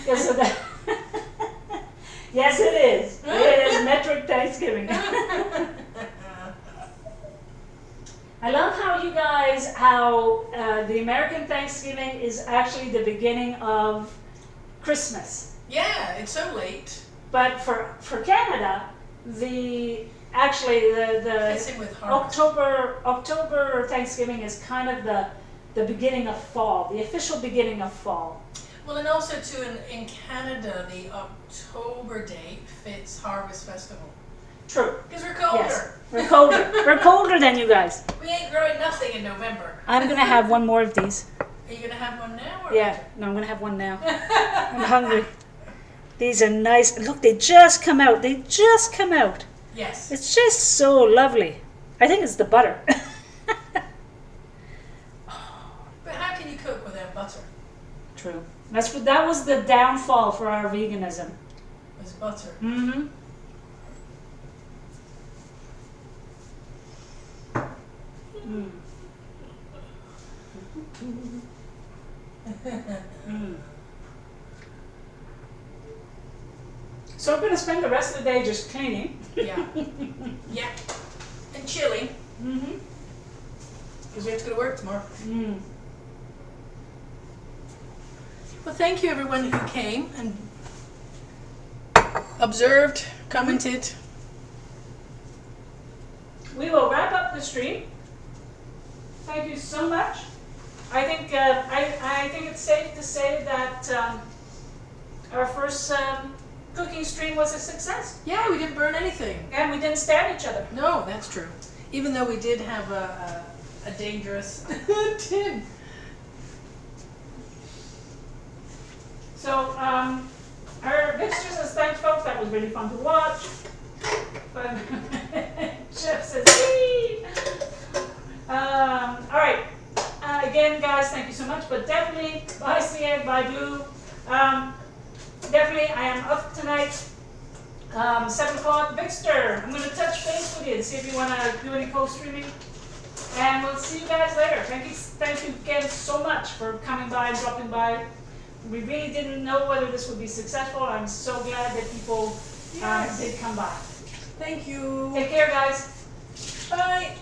Yes, yes, it is. It is metric Thanksgiving. I love how you guys, how the American Thanksgiving is actually the beginning of Christmas. Yeah, it's so late. But for Canada, the Fits in with harvest. October Thanksgiving is kind of the beginning of fall, the official beginning of fall. Well, and also too in Canada, the October date fits Harvest Festival. True. Because we're colder. Yes, we're colder. We're colder than you guys. We ain't growing nothing in November. I'm gonna have one more of these. Are you gonna have one now? Or Yeah, no, I'm gonna have one now. I'm hungry. These are nice. Look, they just come out. They just come out. Yes. It's just so lovely. I think it's the butter. But how can you cook without butter? True. That was the downfall for our veganism. Was butter. Mm-hmm. Mm. Mm. So I'm going to spend the rest of the day just cleaning. Yeah. Yeah. And chilling. Mm-hmm. Because we have to go to work tomorrow. Mm. Well, thank you everyone who came and observed, commented. We will wrap up the stream. Thank you so much. I think it's safe to say that our first cooking stream was a success, Yeah, we didn't burn anything. and we didn't stab each other. No, that's true. Even though we did have a dangerous tin. So, our Victor says, thanks folks, that was really fun to watch. But Jeff says, "Wee!" All right. Again, guys, thank you so much. But definitely, bye CA, bye Bluew. Definitely, I am up tonight, 7 o'clock. Victor, I'm going to touch base with you and see if you want to do any co-streaming. And we'll see you guys later. Thank you again so much for coming by and dropping by. We really didn't know whether this would be successful. I'm so glad that people Yes. did come by. Thank you. Take care, guys. Bye.